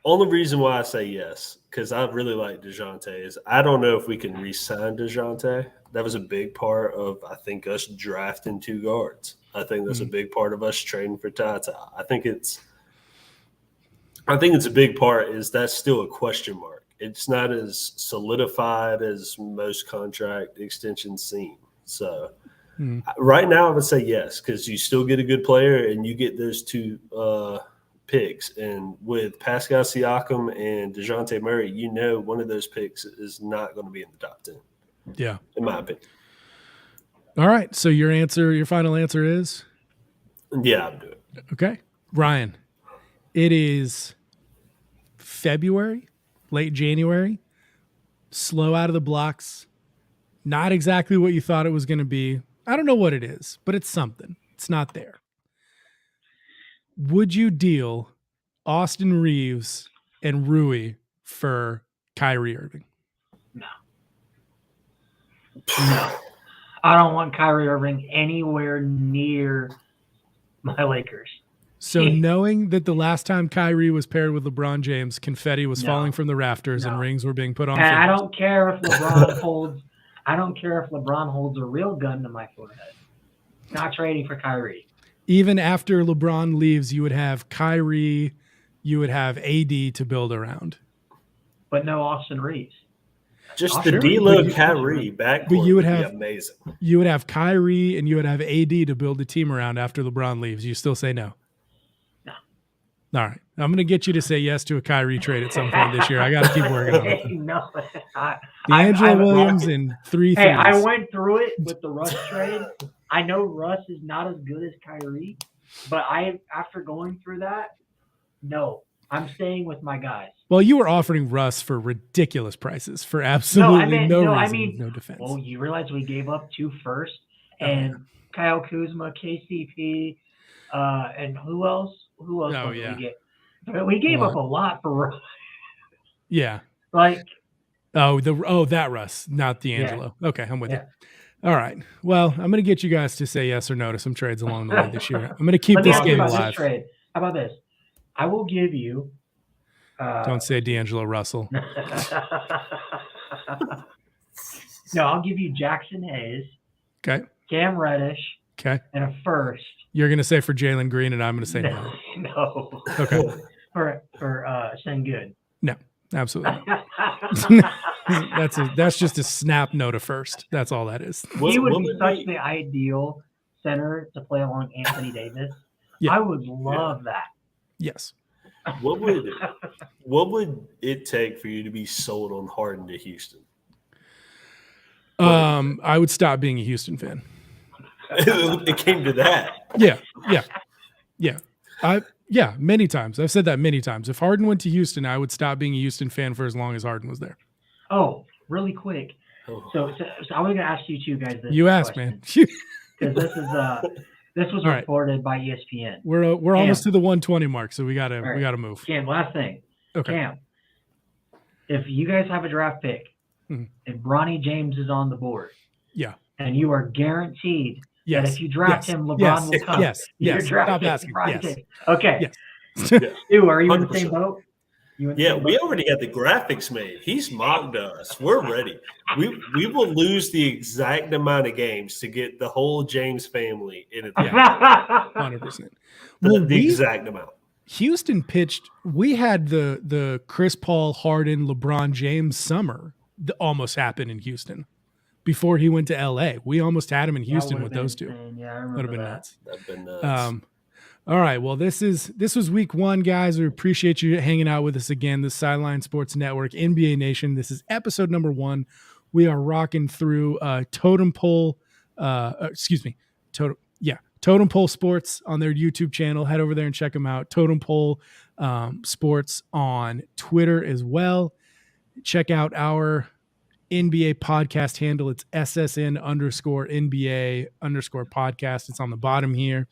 Speaker 2: only reason why I say yes, because I really like DeJounte, is I don't know if we can re-sign DeJounte. That was a big part of, I think, us drafting 2 guards. I think that's a big part of us trading for Tata. I think it's a big part is that's still a question mark. It's not as solidified as most contract extensions seem. So right now I would say yes, because you still get a good player and you get those 2 picks. And with Pascal Siakam and DeJounte Murray, one of those picks is not going to be in the top 10.
Speaker 1: Yeah.
Speaker 2: In my opinion.
Speaker 1: All right. So your final answer is?
Speaker 2: Yeah, I'll do it.
Speaker 1: Okay. Ryan, it is February, late January, slow out of the blocks, not exactly what you thought it was going to be. I don't know what it is, but it's something. It's not there. Would you deal Austin Reeves and Rui for Kyrie Irving?
Speaker 4: No. I don't want Kyrie Irving anywhere near my Lakers.
Speaker 1: So knowing that the last time Kyrie was paired with LeBron James, confetti was falling from the rafters and rings were being put on.
Speaker 4: And I don't care if LeBron holds I don't care if LeBron holds a real gun to my forehead. Not trading for Kyrie.
Speaker 1: Even after LeBron leaves, you would have Kyrie, you would have AD to build around.
Speaker 4: But no Austin Reeves.
Speaker 2: Just
Speaker 4: Austin
Speaker 2: the
Speaker 4: Reeves
Speaker 2: D-Lo
Speaker 4: would be
Speaker 2: Kyrie
Speaker 4: different.
Speaker 2: backcourt
Speaker 1: But you would
Speaker 2: would be
Speaker 1: have-
Speaker 2: amazing.
Speaker 1: You would have Kyrie and you would have AD to build the team around after LeBron leaves. You still say no?
Speaker 4: No.
Speaker 1: All right. I'm going to get you to say yes to a Kyrie trade at some point this year. I got to keep working on it.
Speaker 4: No,
Speaker 1: D'Angelo Williams in 3
Speaker 4: Hey, I
Speaker 1: threes.
Speaker 4: went through it with the Russ trade. I know Russ is not as good as Kyrie, but after going through that, no, I'm staying with my guys.
Speaker 1: Well, you were offering Russ for ridiculous prices for absolutely no reason, no defense.
Speaker 4: Well, you realize we gave up 2 firsts and Kyle Kuzma, KCP, and who else? Who else?
Speaker 1: Oh,
Speaker 4: did
Speaker 1: yeah.
Speaker 4: we get? We gave up a lot for Russ.
Speaker 1: Yeah.
Speaker 4: Like,
Speaker 1: that Russ, not D'Angelo. Okay, I'm with you. All right. Well, I'm going to get you guys to say yes or no to some trades along the way this year. I'm going to keep
Speaker 4: let me
Speaker 1: this
Speaker 4: ask you
Speaker 1: game
Speaker 4: about
Speaker 1: alive.
Speaker 4: this trade. How about this? I will give you.
Speaker 1: Don't say D'Angelo Russell.
Speaker 4: No, I'll give you Jackson Hayes,
Speaker 1: Okay.
Speaker 4: Cam Reddish,
Speaker 1: Okay.
Speaker 4: and a first.
Speaker 1: You're going to say for Jalen Green, and I'm going to say no.
Speaker 4: No.
Speaker 1: Okay.
Speaker 4: For Sengun.
Speaker 1: No, absolutely. That's just a snap no to first. That's all that is.
Speaker 4: He would be such the ideal center to play along Anthony Davis.
Speaker 1: Yeah.
Speaker 4: I would love that.
Speaker 1: Yes.
Speaker 2: What would it take for you to be sold on Harden to Houston?
Speaker 1: I would stop being a Houston fan.
Speaker 2: It came to that.
Speaker 1: Yeah. Many times. I've said that many times. If Harden went to Houston, I would stop being a Houston fan for as long as Harden was there.
Speaker 4: Oh, really quick. So I was going to ask you two guys this.
Speaker 1: You asked, man.
Speaker 4: Because this was
Speaker 1: All right.
Speaker 4: reported by ESPN.
Speaker 1: We're almost to the 120 mark, so we gotta move.
Speaker 4: Cam, last thing.
Speaker 1: Okay.
Speaker 4: Cam, if you guys have a draft pick
Speaker 1: Mhm.
Speaker 4: and Bronny James is on the board,
Speaker 1: Yeah.
Speaker 4: and you are guaranteed
Speaker 1: Yes.
Speaker 4: that if you draft
Speaker 1: Yes.
Speaker 4: him, LeBron
Speaker 1: Yes.
Speaker 4: will come.
Speaker 1: Yes.
Speaker 4: You're
Speaker 1: Yes.
Speaker 4: drafting
Speaker 1: Stop asking.
Speaker 4: Bronny
Speaker 1: Yes.
Speaker 4: James. Okay.
Speaker 1: Yes.
Speaker 4: Stu, are you in the
Speaker 2: 100%.
Speaker 4: same boat?
Speaker 2: We already got the graphics made. He's mocked us. We're ready. We will lose the exact amount of games to get the whole James family in it.
Speaker 1: 100%.
Speaker 2: The exact amount.
Speaker 1: Houston pitched. We had the Chris Paul, Harden, LeBron James summer that almost happened in Houston before he went to LA. We almost had him in Houston with those two.
Speaker 4: Yeah, I remember
Speaker 1: Would have been
Speaker 4: that.
Speaker 1: nuts.
Speaker 2: That'd been nuts.
Speaker 1: All right. Well, this was week 1, guys. We appreciate you hanging out with us again. The Sideline Sports Network, NBA Nation. This is episode number 1. We are rocking through Totem Pole. Totem Pole Sports on their YouTube channel. Head over there and check them out. Totem Pole Sports on Twitter as well. Check out our NBA podcast handle. It's SSN_NBA_podcast. It's on the bottom here.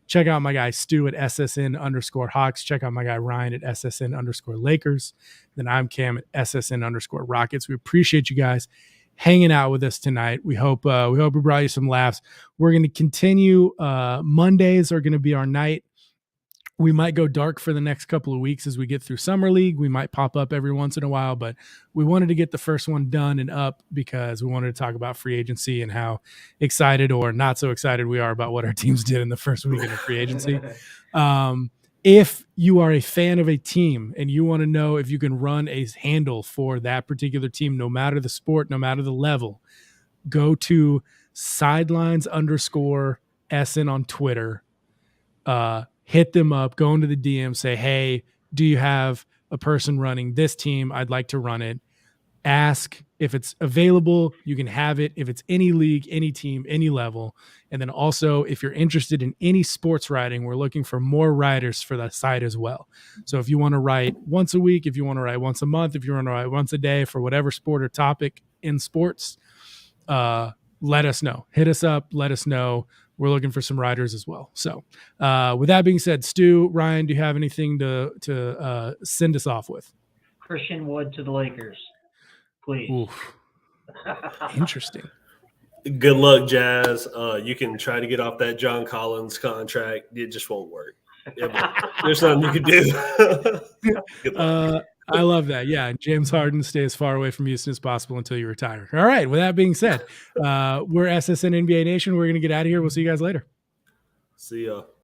Speaker 1: Check out my guy Stu at SSN_Hawks. Check out my guy Ryan at SSN_Lakers. Then I'm Cam at SSN_Rockets. We appreciate you guys hanging out with us tonight. We hope we brought you some laughs. We're going to continue. Mondays are going to be our night. We might go dark for the next couple of weeks as we get through Summer League. We might pop up every once in a while, but we wanted to get the first one done and up because we wanted to talk about free agency and how excited or not so excited we are about what our teams did in the first weekend of free agency. If you are a fan of a team and you want to know if you can run a handle for that particular team, no matter the sport, no matter the level, go to sidelines_SN on Twitter. Hit them up, go into the DM, say, hey, do you have a person running this team? I'd like to run it. Ask if it's available. You can have it. If it's any league, any team, any level. And then also, if you're interested in any sports writing, we're looking for more writers for that site as well. So if you want to write once a week, if you want to write once a month, if you want to write once a day for whatever sport or topic in sports, let us know. Hit us up. Let us know. We're looking for some writers as well. So with that being said, Stu, Ryan, do you have anything to send us off with?
Speaker 4: Christian Wood to the Lakers, please.
Speaker 1: Oof. Interesting.
Speaker 2: Good luck, Jazz. You can try to get off that John Collins contract. It just won't work. There's nothing you can do. Good luck.
Speaker 1: I love that. Yeah. James Harden, stay as far away from Houston as possible until you retire. All right. With that being said, we're SSN NBA Nation. We're going to get out of here. We'll see you guys later.
Speaker 2: See ya.